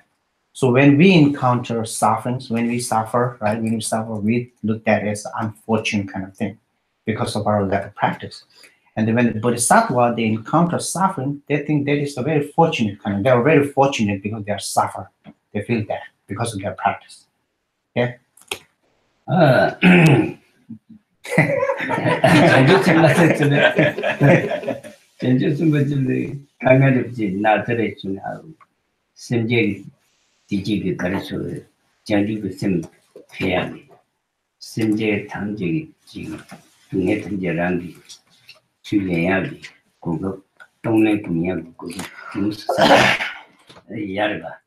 So when we encounter sufferings, when we suffer, right, when we suffer, we look at it as an unfortunate kind of thing because of our lack of practice. And then when the bodhisattva they encounter suffering, they think that is a very fortunate kind of. They are very fortunate because they are suffer. They feel that because of their practice. Okay. 아, 전주 생각했으면 전주 선거들이 강화롭지 나들의 중하고 선제 뒤지기 가르쳐 전주도 sem 해야지 선제 탐지기 지금 동네 탐지라는 주례야지 그거 동네 분야고 그거 중수사 야르가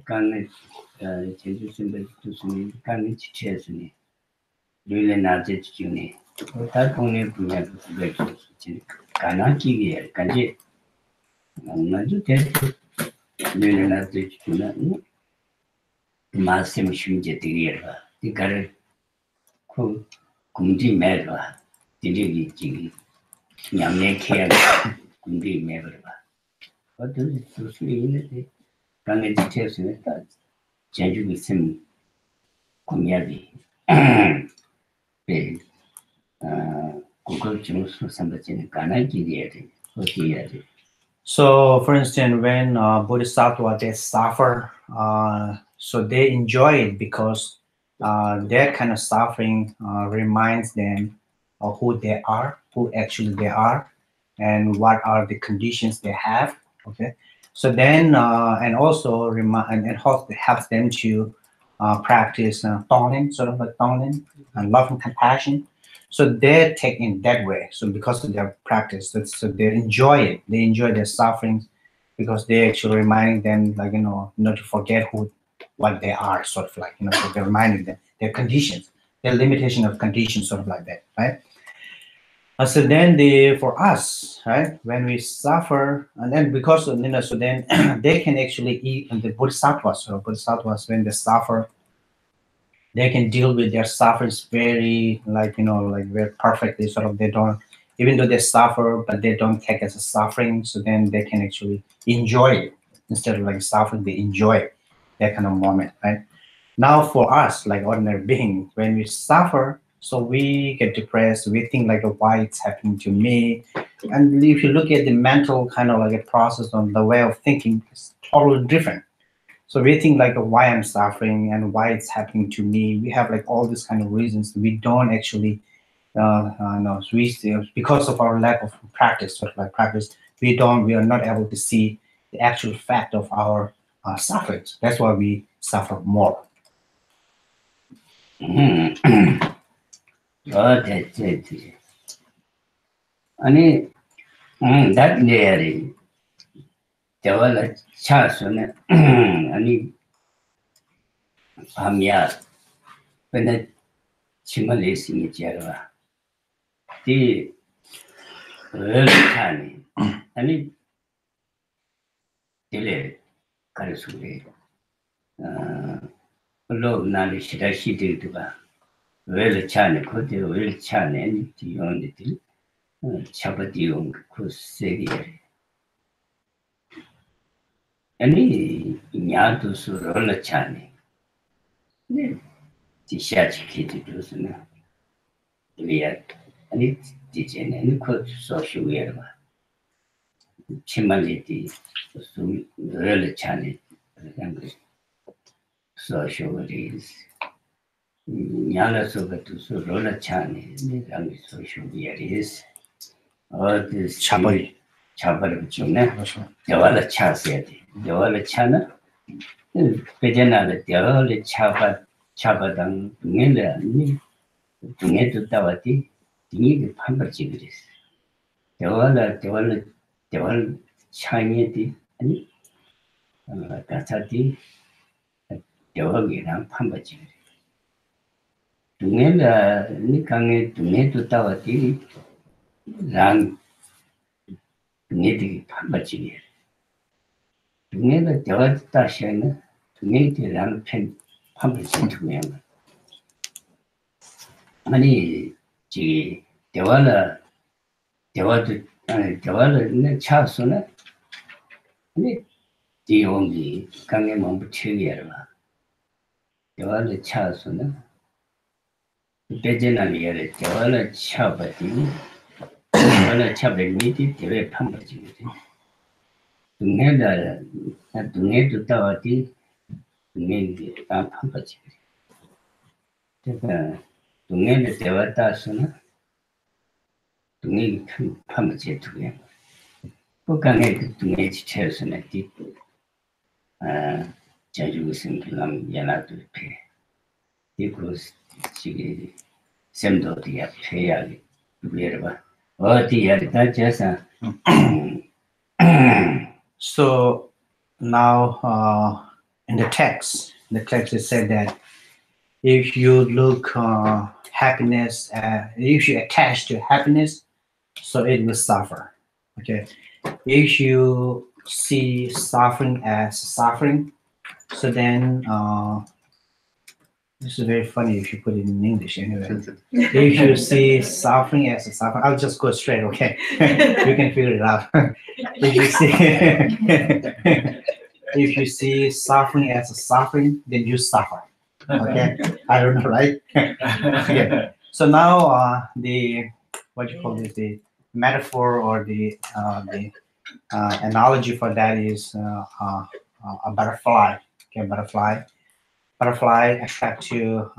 간에 전주 선거 두수니 간에 지체했으니 류에 나제 중에 다 동네 분야도 그렇죠 가난기게 간지 나도 대 류에 나제 중에 말씀 쉬운지 되게라 이거를 그 공지 매라 디리기 지금 양내 케어 공지 매라 어떤 수수 있는데 간에 지체했으면 다 제주도 심 공약이 네, 그걸 좀 수산받지는 가난기게 돼 어떻게 해야 돼 So, for instance, when bodhisattva they suffer, so they enjoy it because that kind of suffering reminds them of who they are, who actually they are, and what are the conditions they have. Okay, so then and also remind and helps them to practice tonglen, sort of like tonglen, and love and compassion. So they take in that way. So because of their practice, so they enjoy it. They enjoy their sufferings because they actually reminding them, like not to forget what they are, sort of like So they're reminding them their conditions, their limitation of conditions, sort of like that, right? So then for us, right, when we suffer, and then because of so then they can actually eat, and the bodhisattvas when they suffer, they can deal with their sufferings very like like very perfectly, sort of they don't, even though they suffer, but they don't take as a suffering, so then they can actually enjoy it instead of like suffering, they enjoy that kind of moment, right? Now for us, like ordinary being, when we suffer, so we get depressed, we think like why it's happening to me. And if you look at the mental kind of like a process on the way of thinking, it's totally different. So we think like why I'm suffering and why it's happening to me. We have like all these kind of reasons. We don't actually no, because of our lack of practice, sort of like practice, we are not able to see the actual fact of our sufferings. That's why we suffer more. 아니, that 내리 대화를 차서는 아니 밤이야. 근데 침을 내시니 지어라. 이 얼차니 아니 딜레 가르수리 물론 나를 시대가 얼차니 그때 얼차니 디온들 차버디온 그 세계 아니 냐도스 얼차니 네 지샤지키도스나 리아 아니 디제는 그 소셜이야 치말리티 수 얼차니 소셜이스 냐라서부터 얼차니 내가 소셜이야리스 어디 차버리 중에 대화를 차서야 돼. 대화를 차는 배제나를 대화를 차바당 중에는 아니 중에도 따왔디 이게 판벌지 그랬어. 대화를 차이디 아니 가차디 대화기랑 판벌지 그래. 중에는 니 강에 중에도 따왔디 랑 중에들이 판벌지 중에는 대화 다시에는 중에들이랑 판벌지 중에는 아니 지 대화를 차서는 아니 디용이 강에 몸부 치기야라 대화를 차서는 배제나리에 대화를 차버디 대화를 차버리니 대화 판벌지 중에도 따와디 중에도 판벌지 그러니까 동네에 대화 따서는 동네 큰 판매제 두개. 북한에 그 동네 지체에서는 뒤 자주 생기는 연락도 배. 이거 지금 샘도디야 배야기 그래봐. 어디야 다져서 So now in the text is said that if you look happiness, if you attach to happiness, so it will suffer. Okay, if you see suffering as suffering, so then this is very funny if you put it in English anyway. If you see suffering as a suffering, I'll just go straight. Okay, you can figure it out. If you see suffering as a suffering, then you suffer. Okay, I don't know, right? Yeah. So now the what you call it, the metaphor or the analogy for that is a butterfly. Okay, butterfly attract to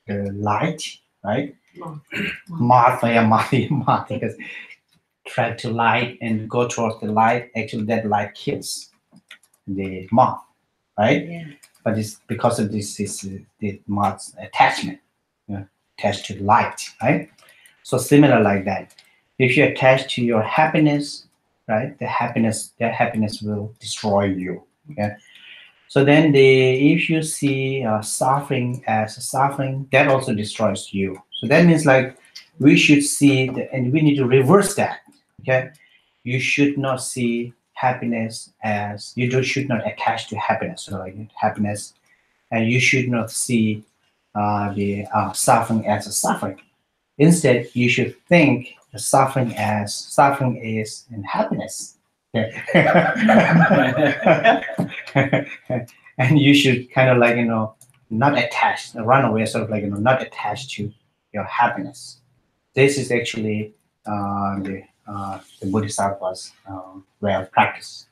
the light, right? Moth, because attract to light and go towards the light. Actually, that light kills the moth, right? Yeah. But it's because of this is the moth's attachment, attached to light, right? So similar like that. If you attach to your happiness, right, that happiness will destroy you. Okay. So then if you see suffering as suffering, that also destroys you. So that means like we should see and we need to reverse that. Okay. You should not see happiness as should not attach to happiness. So like happiness, and you should not see the suffering as a suffering. Instead, you should think the suffering is in happiness. Okay. And you should kind of like not attach, run away, sort of like not attached to your happiness. This is actually the Bodhisattva's way of practice.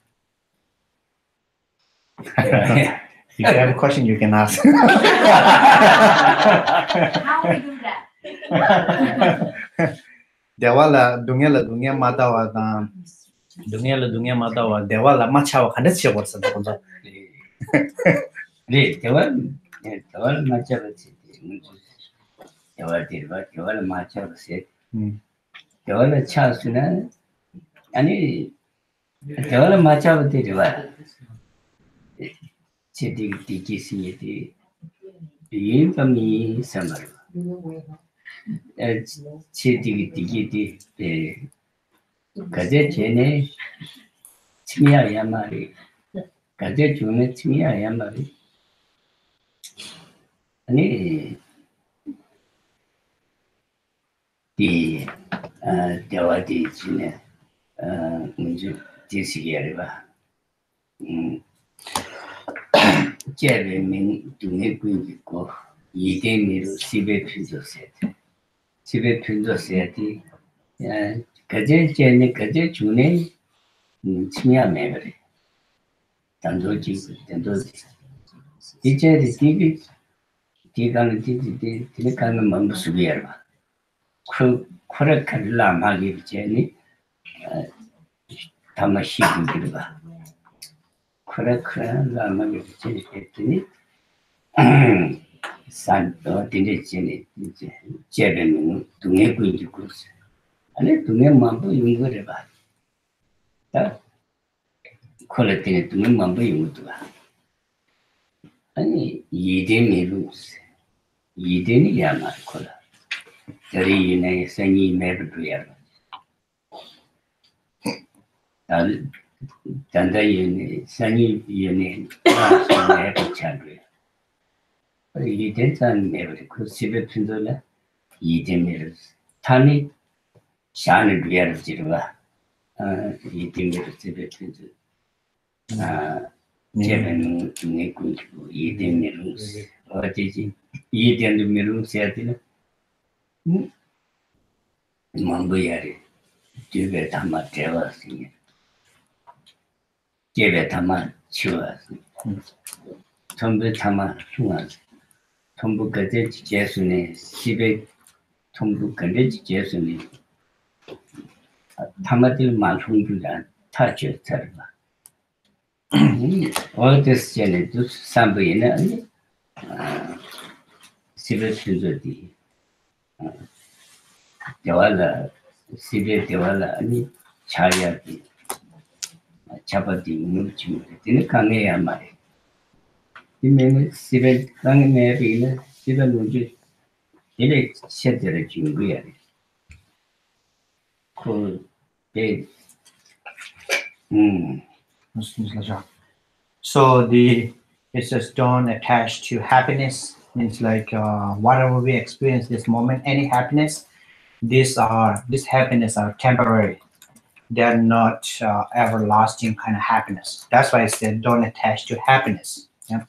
If you have a question, you can ask. How we do that? Dewala dunia mata wa da dunia mata wa dewala macha wa khandet che borsa da konza. 네, 대화를 맞춰봤지. 대화를 맞춰봤지. 대화를 차수는 아니 대화를 맞춰봤지. 대화. 제디 디기시니디 이인감이 삼아요. 제디 디기디 가제 제네 치미야야 말이 가제 주네 치미야야 말이 아니 디 대화디 지네 문제 제시기야 봐. 제베민 두네 꾸이고 이데미로 시베 핀조세트 시베 핀조세트 가제 제네 가제 주네 치미야 메버리 단도지 이제 디비 디가는 디디 디가는 뭐 수비야 봐. 코레칼 라마기 제니 다마시 부르바 코레칼 라마기 제니 했더니 산도 딘데 제니 이제 제베는 동해 구이고 아니 동해 만부 용거래 봐. 다 코레티네 동해 만부 용도 봐. 아니 이데니 야마 코라 저리네 생이 매르도야 단다이네 생이 이네 나서네 붙자고요 이데산 매르 그 집에 핀도라 이데메르 타니 샤는 비아르 지르바 이데메르 집에 핀도 제베는 네군고 이데메르 어디지 이데메르 세야되나 만부야리 집에 담아 재웠으니 집에 담아 치웠으니 전부 담아 흉하지 전부 그때 제수네 집에 전부 그때 제수네 담아들 만풍주란 타주처럼 어디서 전에 또 삼부에는 집에 주저디 대화라 시베 대화라 아니 차야디 차바디 무치무 되는 강해야 말이 이메는 시베 강에 비는 시베 문제 이래 세대를 준비해야 돼. 그때 So it says don't attach to happiness means like whatever we experience this moment, any happiness, this happiness are temporary. They're not everlasting kind of happiness. That's why I said don't attach to happiness. Yeah.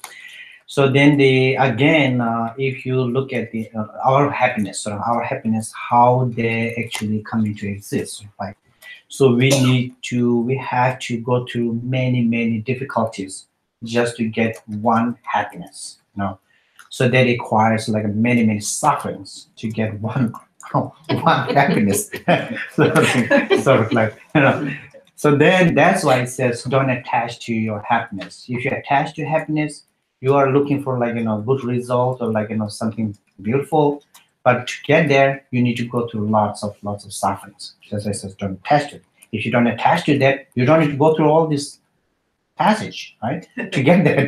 So then if you look at our happiness, how they actually come into exist, right? So we have to go through many difficulties just to get one happiness, So that requires like many sufferings to get one happiness. sort of like, So then that's why it says don't attach to your happiness. If you attach to happiness, you are looking for good result or something beautiful. But to get there, you need to go through lots of sufferings. As I said, don't attach to it. If you don't attach to that, you don't need to go through all this passage, right? To get that,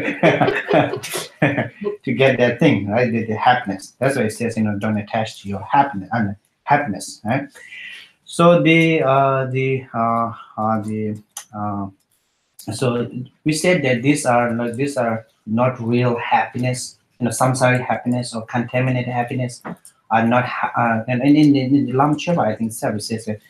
to get that thing, right? The happiness. That's why it says, don't attach to your happiness, right? So so we said that these are not real happiness. Samsaric happiness or contaminated happiness are not. And in the Lama Chopa, I think service says that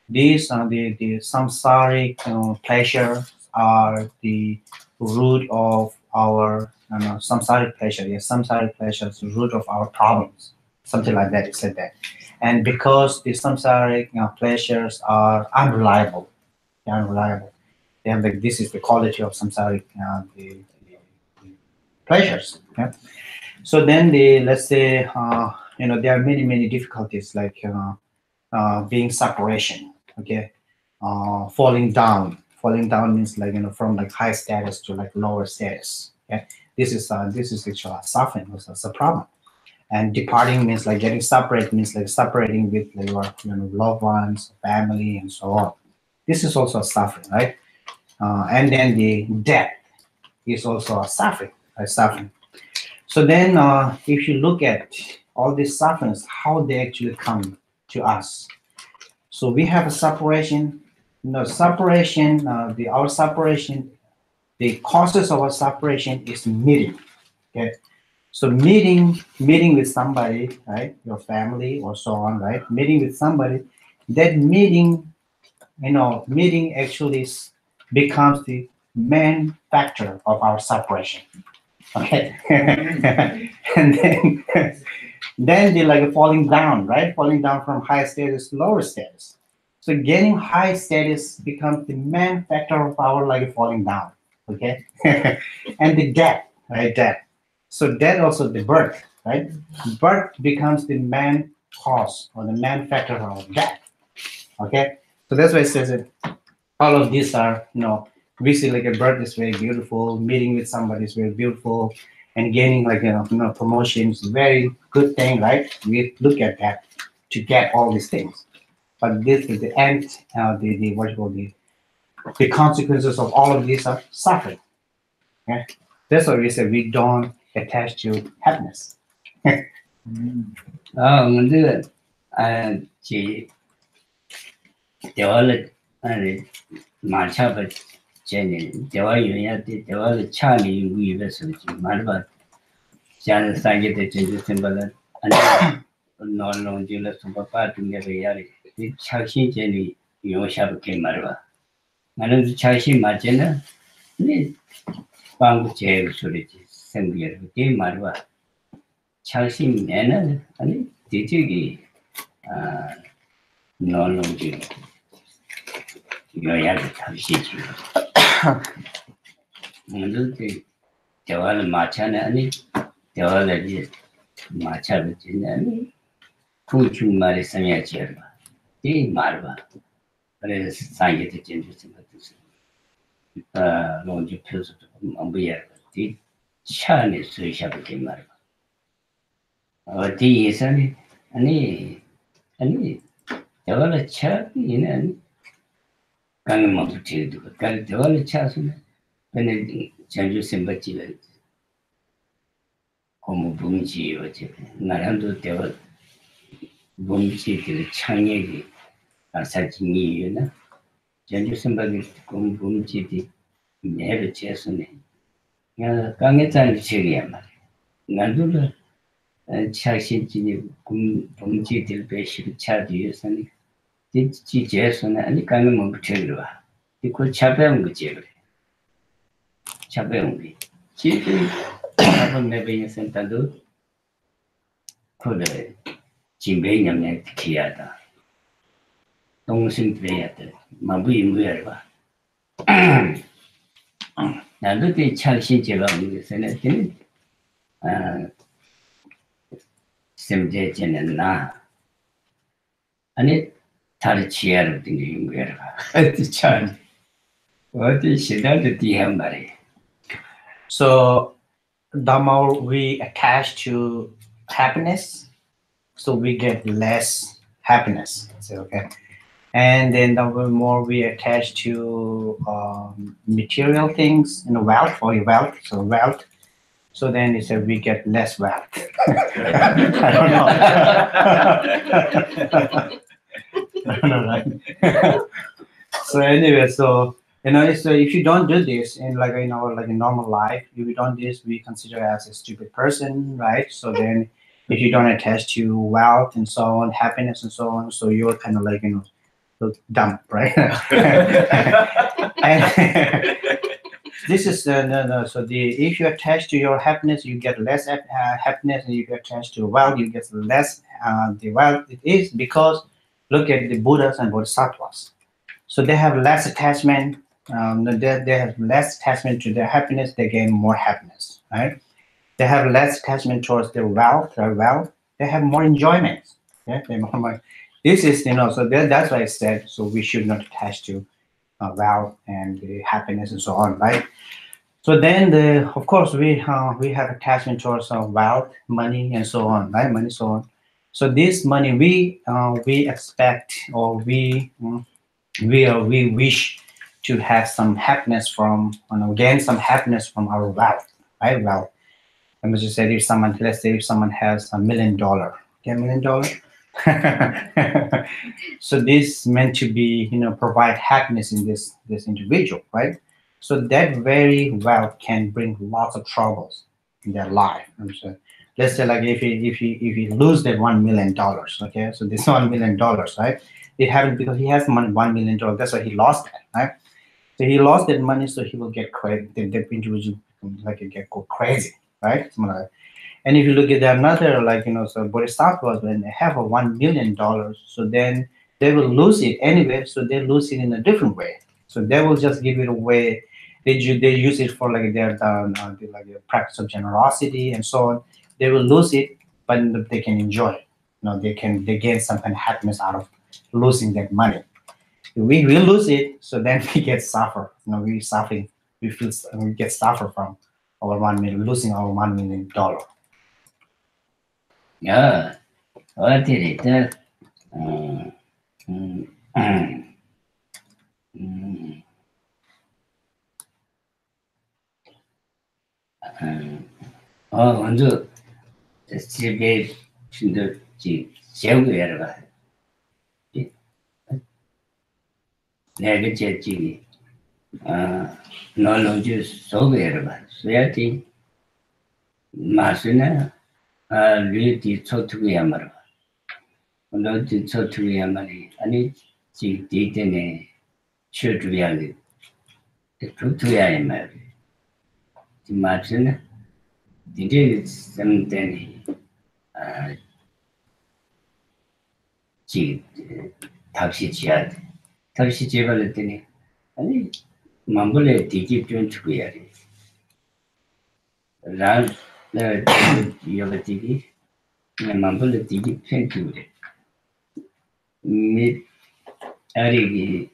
these are the samsaric pleasure are the root of our samsaric pleasure. Yes, samsaric pleasure is the root of our problems. Something like that. It said that, and because the samsaric pleasures are unreliable, they're unreliable. They have this is the quality of samsaric the pleasures. Yeah. So then let's say there are many difficulties like being separation. Okay, falling down means like from like high status to like lower status. Okay, this is actually a suffering. It's a problem. And departing means like getting separate, means like separating with like, your loved ones, family, and so on. This is also a suffering, right? And then the death is also a suffering, right? Suffering. So then, if you look at all these sufferings, how they actually come to us. So we have a separation. Separation. The our separation. The causes of our separation is meeting. Okay. So meeting with somebody, right? Your family or so on, right? Meeting with somebody. That meeting actually becomes the main factor of our separation. Okay. And then they like falling down, right? Falling down from high status to lower status. So gaining high status becomes the main factor of our like falling down. Okay. And the death, right? Death. So death also the birth, right? Birth becomes the main cause or the main factor of death. Okay. So that's why it says that all of these are, we see like a birth is very beautiful, meeting with somebody is very beautiful, and gaining like promotion is a very good thing, right? We look at that to get all these things. But this is the end, the what you call the consequences of all of these are suffering. Yeah? That's why we say we don't attach to happiness. 먼저 지 대화를 아니 마차버 제니 대화 유야데 대화를 차니 위에서 말바 자 상계대 제주 sembal은 아니 노노지를 소바파 중에야리 이 차신 제니 요샤부케 말바 나는 차신 맞잖아 네 방구 제 소리지 생기를 게 말바 차신 내는 아니 뒤쪽이 노노지 요야를 탑시지 먼저 대화를 마차네 아니 대화를 이제 마차를 지내니 구중 말이 생야지야 이 말봐 그래서 상계도 진주신 것도 논지 표수도 뭐야 이 차안에 쓰셔보게 말봐 어디 예산이 아니 대화를 차이는 강만 붙이도 그 대화를 차서는 근데 전주신 받지를 고무 분지 어째 나랑도 대화 분지들 창의기 사진이나 전주신 받을 고무 분지들 내를 제선에 야 강에 잘 지리야 말 나도 차신진이 분지들 배실 차디에서는 지 제선에 아니 강에 뭐 붙여들어 이거 차배운 거지 그래 차배운 게 지금 한번 내배인 센터도 그래 진배념에 기야다 동심 플레이야다 마부이 무야봐 나도 그 차신제가 없는 것은 semjechen na ani tar chiar ding yer ati chan ati shida de dihamare. So the more we attach to happiness, so we get less happiness. So okay. And then the more we attach to material things, wealth or wealth, so wealth. So then it said we get less wealth. I don't know. I don't know, right? So anyway, so so if you don't do this in like in our like in normal life, if you don't do this, we consider as a stupid person, right? So then if you don't attach to wealth and so on, happiness and so on, so you're kind of like so dumb, right? And this is no. So if you attach to your happiness, you get less happiness, and if you attach to wealth, you get less the wealth. It is because look at the Buddhas and Bodhisattvas. So they have less attachment. They have less attachment to their happiness. They gain more happiness, right? They have less attachment towards their wealth, they have more enjoyment. Yeah, this is so that's why I said so we should not attach to wealth and the happiness and so on, right? So then of course we have attachment towards wealth, money, and so on, right? Money, so on. So this money we expect or we wish to have some happiness from gain some happiness from our wealth, right? Wealth. Let me just say if someone, let's say if someone has $1 million, okay, $1 million. So this meant to be, provide happiness in this individual, right? So that very wealth can bring lots of troubles in their life. So let's say like if he lose that $1 million, okay, so this $1 million, right? It happened because he has money $1 million. That's why he lost that, right? So he lost that money, so he will get crazy. That individual like get go crazy, right? Something like and if you look at another, like, so bodhisattvas, when they have a $1 million, so then they will lose it anyway, so they lose it in a different way. So they will just give it away. They use it for like like a practice of generosity and so on. They will lose it, but they can enjoy it. They gain some kind of happiness out of losing that money. We lose it, so then we get suffer. We suffering. We get suffer from our 1 million, losing our $1 million. 야, 어디 때, 음, 음, 음, 먼저 집에 신도지 세우고 여러가 내가 제지 너는 소고 여러가 소야지 마스나 류디 초투야 말아 너지 초투야 말이 아니 지 디테네 슈주야리 초투야 말이 마스나 디데 something 지 탑시 지야 탑시 제발했더니 아니 만불에 디기 좀 주고야 돼. 라 이거 디기 만불에 디기 편 주래. 미 아리기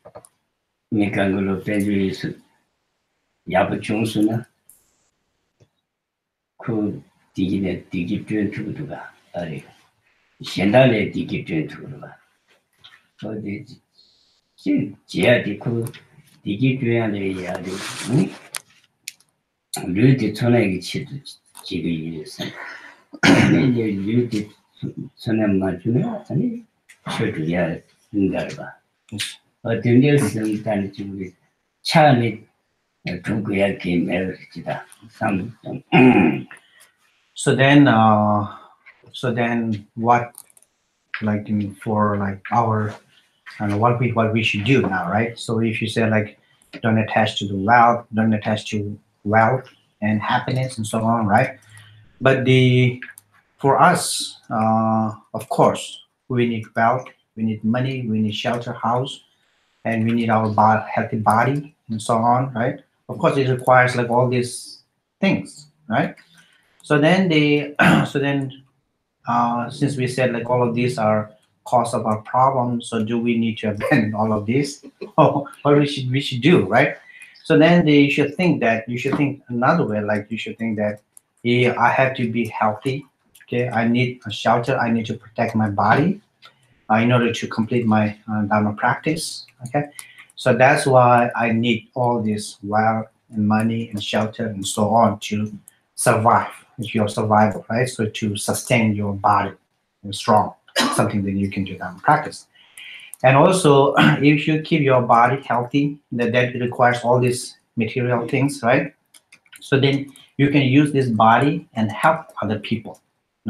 미간글로 페주이스 야부 중수나 그 디기네 디기 좀 주고가 아리 현달에 디기 좀 주고가 어디 지야디 그 디기 줘야돼 야디 류디 천하게 치도 지도 이랬어 이제 류디 천하 맞으면 아니 쳐줘야 된다봐 어떤 일은 단지 우리 차안에 두고야 게임을지다 삼 So then, what, like, for like our, I don't know what we should do now, right? So if you say like, don't attach to the wealth, don't attach to wealth and happiness and so on, right? But for us, of course, we need wealth, we need money, we need shelter, house, and we need our healthy body and so on, right? Of course, it requires like all these things, right? So then so then since we said like all of these are cause of our problem, so do we need to abandon all of this? What we should do, right? So then you should think another way, like you should think that yeah, I have to be healthy. Okay, I need a shelter, I need to protect my body in order to complete my Dharma practice. Okay, so that's why I need all this wealth and money and shelter and so on to survive. It's your survival, right? So to sustain your body strong, something that you can do Dharma practice. And also, if you keep your body healthy, that requires all these material things, right? So then you can use this body and help other people.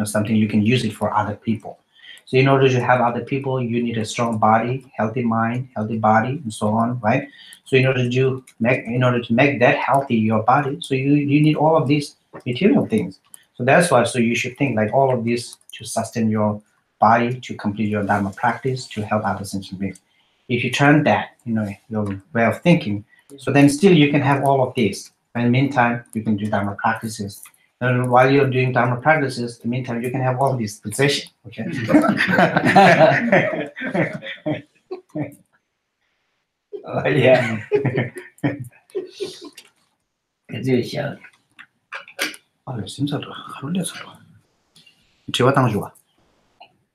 Something you can use it for other people. So in order to have other people, you need a strong body, healthy mind, healthy body, and so on, right? So in order to make that healthy, your body, so you need all of these material things. So that's why. So you should think like all of this to sustain your body, to complete your Dharma practice, to help other sentient beings. If you turn that, your way of thinking, so then still you can have all of this. And in the meantime, you can do Dharma practices And while you're doing Dharma practices, in the meantime, you can have all these possessions. Okay. Oh, yeah. 可就想 아, 심사도 하루 내서. 제가 당주와.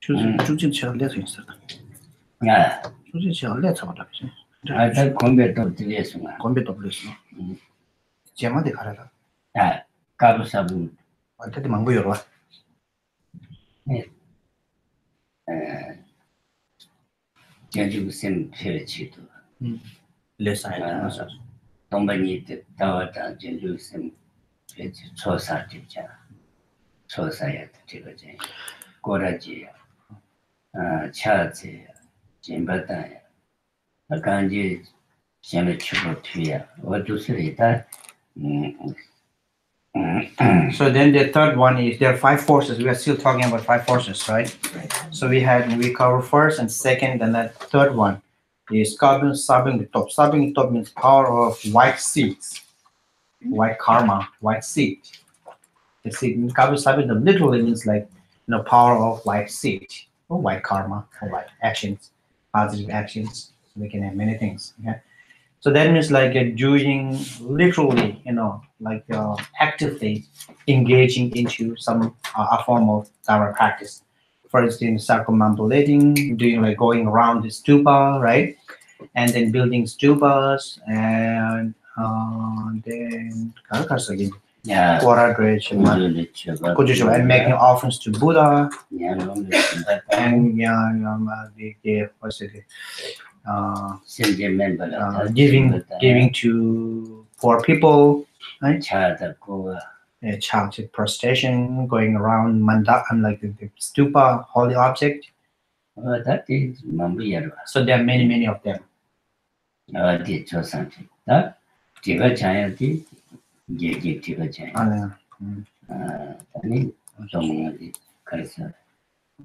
주진 제가 내서 있어요. 아, 주진 제가 내서 받아. 아, 다 공부도 들렸으나. 건배도 불렀어. 제마데 가라다. 아, 가부사부. 어떻게 망고 열어? 네. 제주쌤 표치도. 레사야. 동반이 다왔다 제주쌤 표치 초사지자. 초사야 되거든. 고라지야. 차지. 진바다야. 간지 셈을 추고 뒤야. 어두스리다. So then the third one is there are five forces. We are still talking about five forces, right? So we cover first and second, and that third one is carbon sobbing the top. Sobbing the top means power of white seeds, white karma, white seed. The seed carbon sobbing the literally means like power of white seed or white karma or white actions, positive actions. So we can have many things. Okay? So that means like doing literally, like actively engaging into some a form of Dharma practice. For instance, circumambulating, doing like going around the stupa, right? And then building stupas and then again. Yeah. And making offerings to Buddha. And what's it? Giving to poor people, right? Child prostration, going around mandala, like the stupa, holy object. That is Mambuyaro. So there are many of them. That Tiga Chaya, Tiga Chaya. Tani Tomadi Karsa,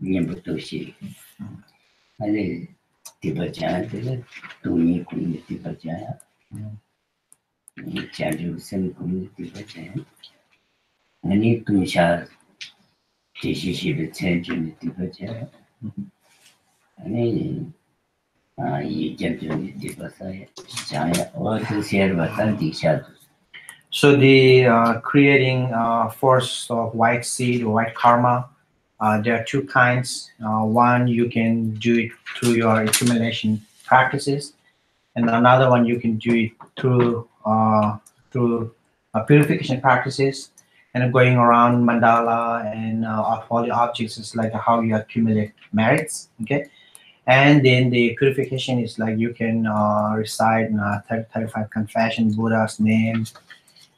Nimbutoshi. And Tiba Chaya, Tumi Kuni Tiba Chaya, Chadu Sem Kuni Tiba Chaya. Any Tumisha Tishi the change in the Tiba Chaya. Any So the creating force of white seed or white karma, there are two kinds. One, you can do it through your accumulation practices, and another one you can do it through purification practices. And going around mandala and holy objects is like how you accumulate merits. Okay. And then the purification is like you can recite 35 confession, Buddha's name,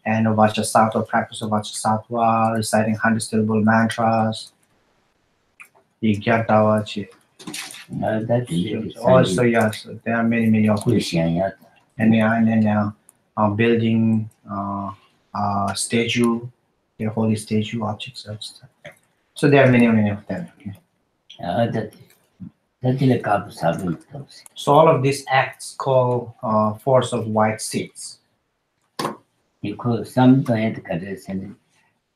and Vajrasattva, practice of Vajrasattva, reciting 100 syllable mantras. Also, yes, there are many of these. And then building statue, the holy statue objects. So there are many of them. Okay. So all of these acts call force of white seeds. Some diet and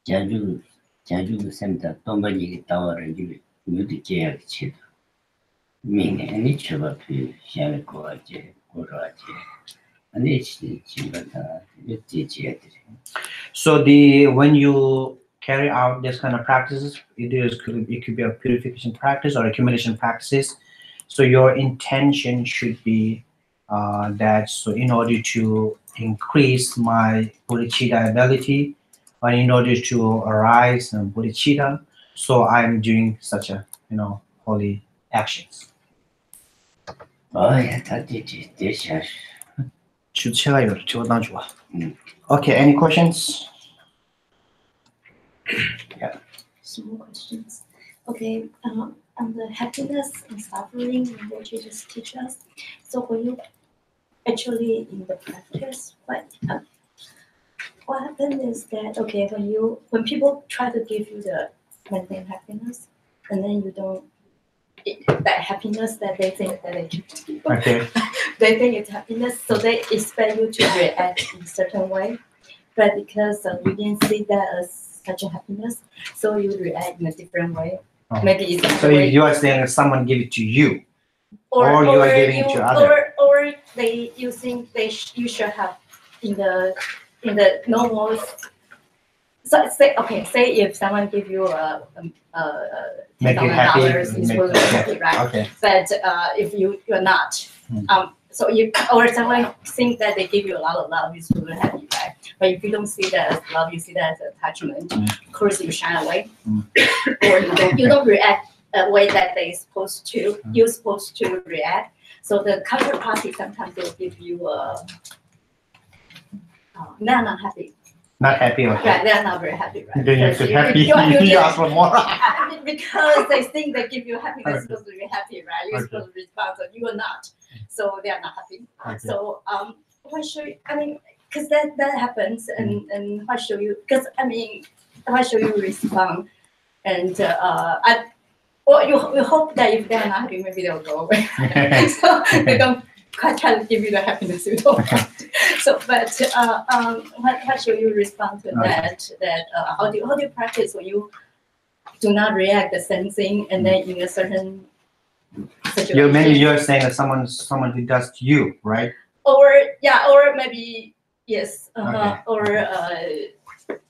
Jaju Semta, Tombani Tower and Muti Chid. Meaning any trouble to Shamiko, Goraje, and it's So when you carry out this kind of practices, it could be a purification practice or accumulation practices. So your intention should be that so in order to increase my bodhicitta ability, or in order to arise in bodhicitta, so I'm doing such a holy actions. Oh yeah, that is Okay, any questions? Yeah. Small questions. Okay, on the happiness and suffering, what you just teach us. So when you actually in the practice, what happens is that when people try to give you the maintain happiness, and then you don't that happiness that they think that they Okay. they think it's happiness, so they expect you to react in a certain way. But because you didn't see that as such a happiness, so you react in a different way. Oh. Maybe it's So you are saying that someone give it to you, or you are giving it to other. or you think you should have in the normal. So say if someone give you Make you happy, $10,000, you will be happy, right? Okay. But if you're not, so you or someone think that they give you a lot of love, you will be happy, right? But if you don't see that as love, you see that as attachment. Of course, you shine away, or you don't react the way that they supposed to. You're supposed to react. So the counterparty sometimes will give you they're not happy. Not happy, okay. Right, they're not very happy, right? Then you feel happy. You ask for more. Because they think they give you happiness, Okay. supposed to be happy, right? You're supposed to respond, so you are not. So they are not happy. Okay. So what should because that happens, and what should you? Because what should you respond? And you hope that if they're not happy, maybe they'll go away. So they don't quite try to give you the happiness you don't want. So, but what should you respond to that? How do you practice when you do not react the same thing, and then in a certain situation? You're saying that someone who does to you, right? Or maybe yes, Okay.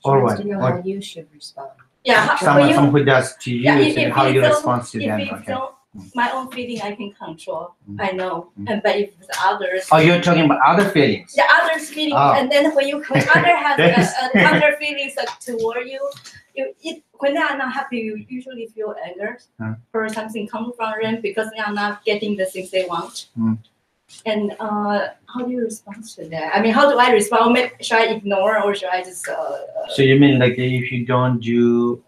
or what? To know how you should respond. yeah, Someone who does to you, and how you respond to them. If Okay. my own feeling I can control, I know, but if the others. Oh, you're talking about other feelings. The others feeling, and then when other has other feelings toward you, when they are not happy, you usually feel anger or something coming from them because they are not getting the things they want. And how do you respond to that? How do I respond? Should I ignore or should I just? So you mean like if you don't do?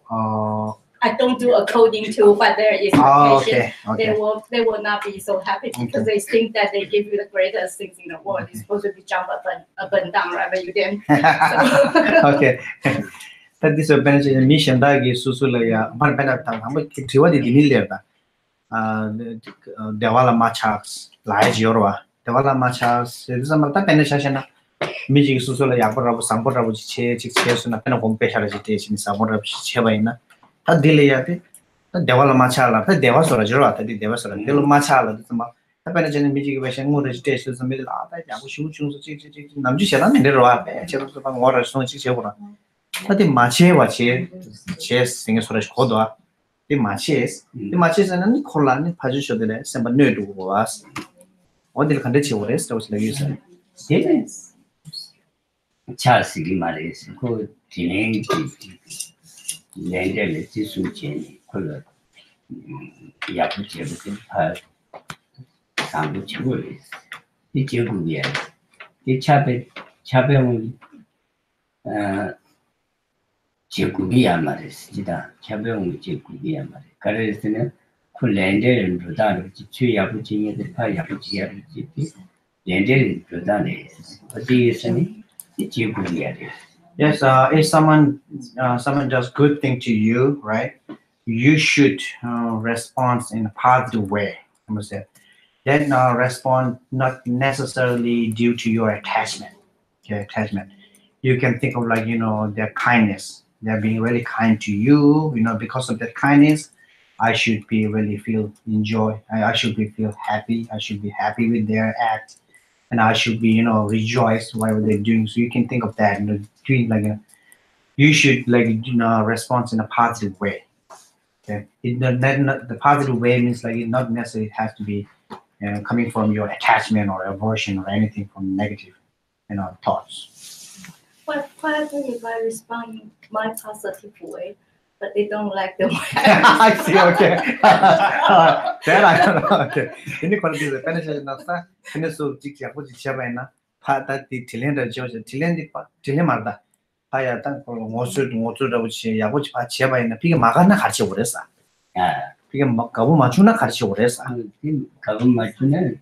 I don't do according to what their expectation. Oh, okay. They will not be so happy because they think that they give you the greatest things in the world. You're supposed to be jump up and down, right? But you didn't. Okay. That this benefit mission dagi susula ya ban bana tang ham tiwa di dinil da. Dewala machas lai jorwa. Dewala machas this malta penetration miji susula ya rabu sampur rabu che suna pena kompe shara jite sin sampur rabu che baina. Ta dile ya te dewala machala ta dewa sora jorwa ta di dewa sora delo machala tama ta penetration miji ke bashan ngore jite su sambil la ta ya ku shu chu chi namji shela ne ro pe che so pa ngora so chi che ora. Tapi mache sing sora kodo the maches and Kolan Pajushodele, Samba Nudu was. What the condition was, that was like you said. Yes. Charles Gimares, who teenage landed a suchi, color Yapuchi, some choice. The Jugubia, the Chabel Jugubia Maris, Jida, Chabel Jugubia Maris. Carestina, who landed in Rodan, Yapuchi, the Payapuchi, landed in Rodan. What do you say? Yes, if someone does good thing to you, right? You should respond in a positive way. I must say. Then respond not necessarily due to your attachment. Okay, attachment. You can think of like their kindness. They're being really kind to you. Because of that kindness, I should be really feel enjoy. I should be feel happy. I should be happy with their act. And I should be, rejoice whatever they're doing. So you can think of that, doing like you should respond in a positive way. Okay, the positive way means like it not necessarily has to be coming from your attachment or aversion or anything from negative, thoughts. What if I respond in my positive way, but they don't like the way I see. Okay. That I don't know. Okay. Ini kalau di penelitian nasta, ini so jika aku siapa ina, pada di Thailand aja, Thailand mana? Saya tan kalau ngosul dah uci, aku siapa ina, pergi makan nak harus oresa. Pergi kamu macam nak harus oresa. Kamu macam ni,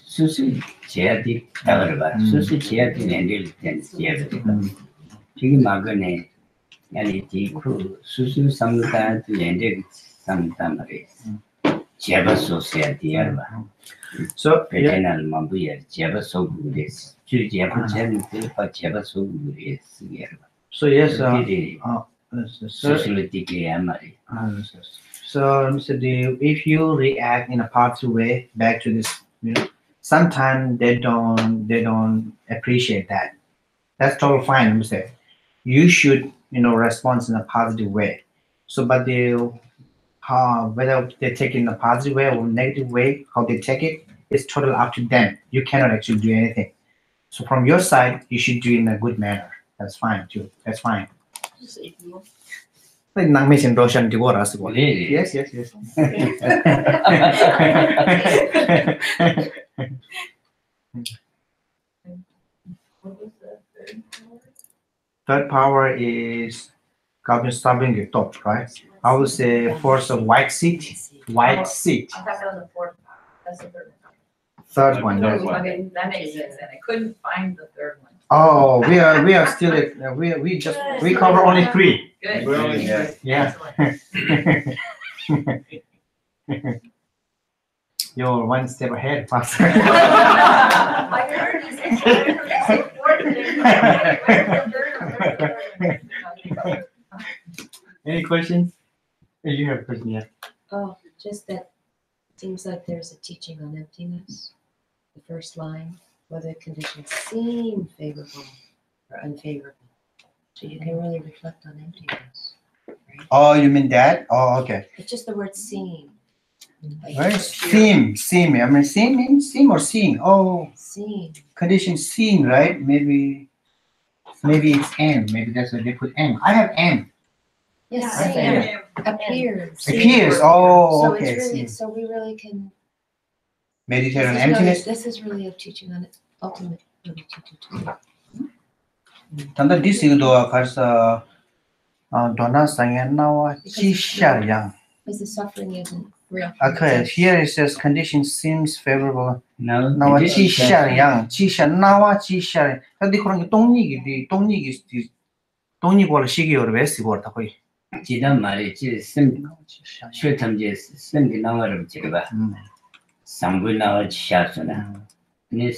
susu jadi tahu susu jadi handle dan jadi. Jadi magane, yani tiku susu samta tu landed samta mare. 제바 소시아티야 봐. So yeah. 베테날 mambu야 제바 소구레스. 주 제바 제르들 바 제바 소구레스. So yes, sir. 소실리티게 아마리. So Mr. Dev, if you react in a positive way back to this, sometimes they don't appreciate that. That's totally fine, Mr. You should respond in a positive way. So, but they whether they take it in a positive way or negative way, how they take it, it's totally up to them. You cannot actually do anything. So from your side, you should do it in a good manner. That's fine too. That's fine. Just ignore. Like nang mesin Roshan Divora as well. Really? Yes. What was the third power? Third power is Calvin stopping your thoughts, right? I would say force of white seat. White seat. I thought that was the fourth. That's the third one. Third one. I mean, that makes sense, and I couldn't find the third one. Oh, we are still at, we cover only 3. Good. Yeah. Excellent. You're one step ahead, Pastor. I heard you say fourth, and then Any questions? You have a question, yeah. Oh, just that seems like there's a teaching on emptiness. The first line, whether conditions seem favorable or unfavorable. So you can really reflect on emptiness. Right? Oh, you mean that? Oh, okay. It's just the word seem. Like Where's seem? I mean, seem means seem or seen. Oh, seem. condition seen, right? Maybe it's N. Maybe that's why they put N. I have N. Yes, I seem. see. Appears. Appears. Oh, So okay. it's really, Seen. so we really can. Meditate on This is really, emptiness. this is really a teaching on ultimate ability to Tanda this is the karsa dona sangen nawa chisha yang. Because the suffering isn't real. Okay, here it says condition seems favorable. Now, 나와 지샤양, 지샤 나와 지샤. 근데 그런 게 똥이고 시기로 왜 쓰고 다 거의. 지난 말이지 쌤 슈탐제 쌤이 나와를 제가 상부 나와 시합소나 네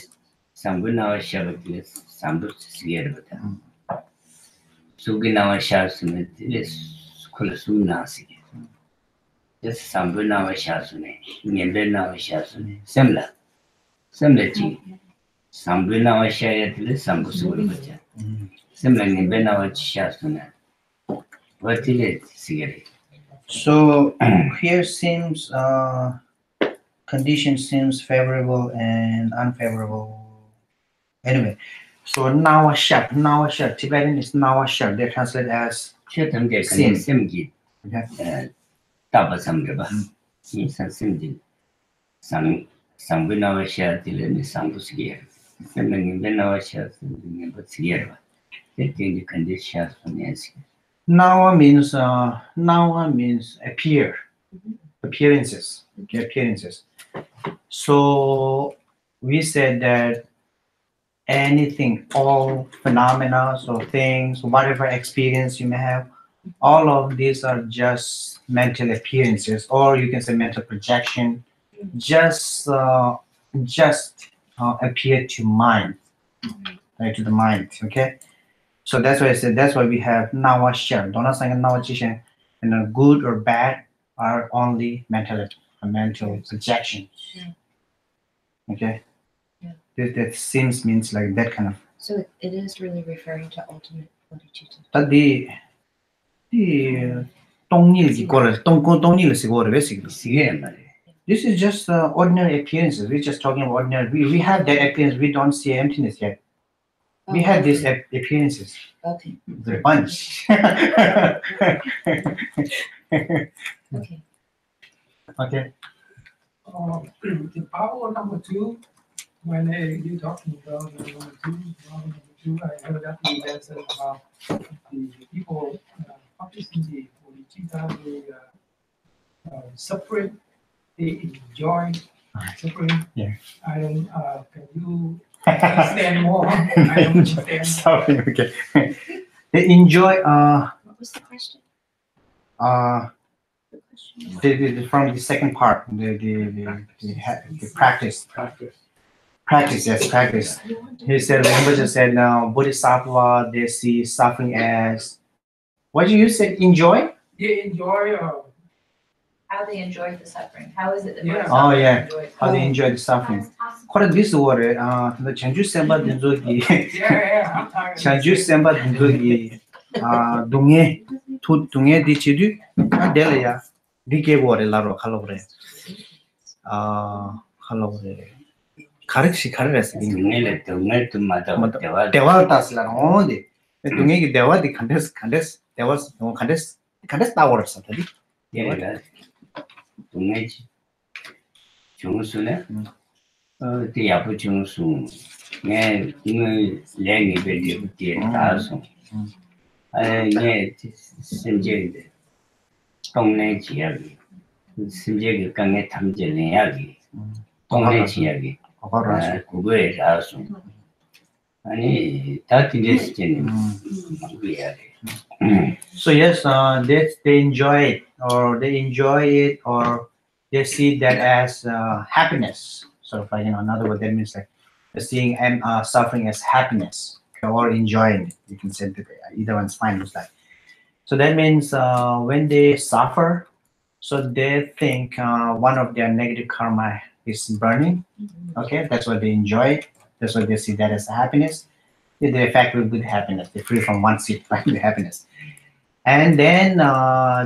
상부 나와 시합을 상부 시기로부터 수기 나와 시합소는 네 스쿨 수나시기 그래서 상부 나와 시합소네 년배 나와 시합소네 쌤래지 상부 나와 시합을 상부 수고로부터 쌤래 년배 나와 시합소네 What is it? So here seems condition seems favorable and unfavorable. Anyway, so nawashak. Tibetan is nawashak. They translate as 최탐제 sim. 쌤기 Okay. 따바삼르바 인산 쌤지 상부 나와 시합들은 상부스기야 쌤은 나와 시합들은 버스기야 그때 컨디션 손에서 Nawa means appear, appearances. Okay, appearances. So we said that anything, all phenomena or things, whatever experience you may have, all of these are just mental appearances, or you can say mental projection, just appear to mind, right, to the mind. Okay. So that's why I said that's why we have nawa share. Dona sang nawa chishan, and good or bad are only mental projection. Yeah. Okay. Yeah. That seems means like that kind of. So it is really referring to ultimate bodhicitta. But the 똥일 sigore basically. 시기야 말이야 This is just ordinary appearances. We're just talking about ordinary. We have that appearance. We don't see emptiness yet. We have these appearances. Okay. The bunch. Okay. Okay. The power number 2, when you're talking about number two, I heard that you mentioned about the people practicing the bodhicitta, they separate, they enjoy suffering. Yeah. I don't. Can you understand more? I don't understand. Sorry. Okay. They enjoy. What was the question? Uh. The question from the second part, the practice. Practice, yes, practice. He said, Rinpoche said, Bodhisattva, they see suffering as, what did you say, enjoy? Yeah, enjoy. How they enjoy the suffering. How is it that Yeah. Oh, Bodhisattva yeah. enjoys How they enjoy the suffering. Quite this word, the Chanju Semba Dinzogi, Yeah, I'm tired. Chanju Semba Dinzogi, Dunge, Dunge di Chidu, Delia, Dike word, Laro, Halore. Halore. Karekshi Kares. 동네를 동네 좀 맞아 대화 대화 tasla onde dungi dewa di kandes dewa no kandes tower satadi 얘가 동네 정수네 대야부 정수 내 이거 랭이 별이 다서 내 심지에 동네 지역이 심지에 강에 탐지는 이야기 동네 지역이 그거에 다서 아니 다 뒤졌지는 뭐야 so yes they enjoy it or they see that as happiness sort of like in another word that means like seeing suffering as happiness or enjoying it. You can say that either one's fine it's like so that means when they suffer so they think one of their negative karma is burning okay that's what they enjoy that's what they see that as happiness they affect with good happiness they're free from one seat like the happiness and then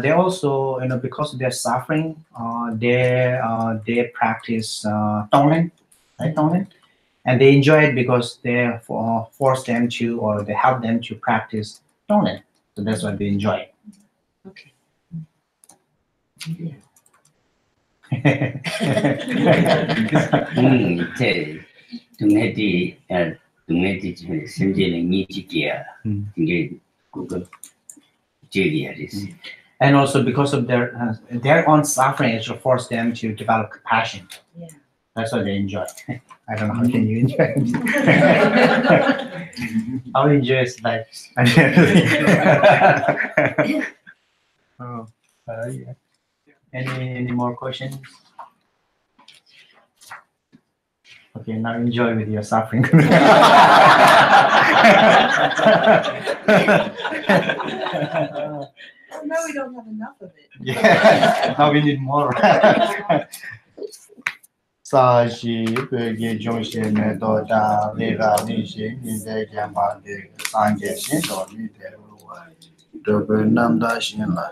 they also because of their suffering they practice tonglen right tonglen and they enjoy it because they force them to or they help them to practice tonglen so that's what they enjoy Okay. 제 동네디 심지어는 이지기야 이게 그거 제기야 됐어 and also because of their own suffering it will force them to develop compassion Yeah. that's what they enjoy I don't know how can you enjoy it how enjoy is life oh, yeah. Any more questions okay now enjoy with your suffering No, we don't have enough of it. yeah now we need more sa shi pe ge jong shi ne do da le ga ni shi ni de jian ba de san ge xin do ni de lu wa de be nam da xin la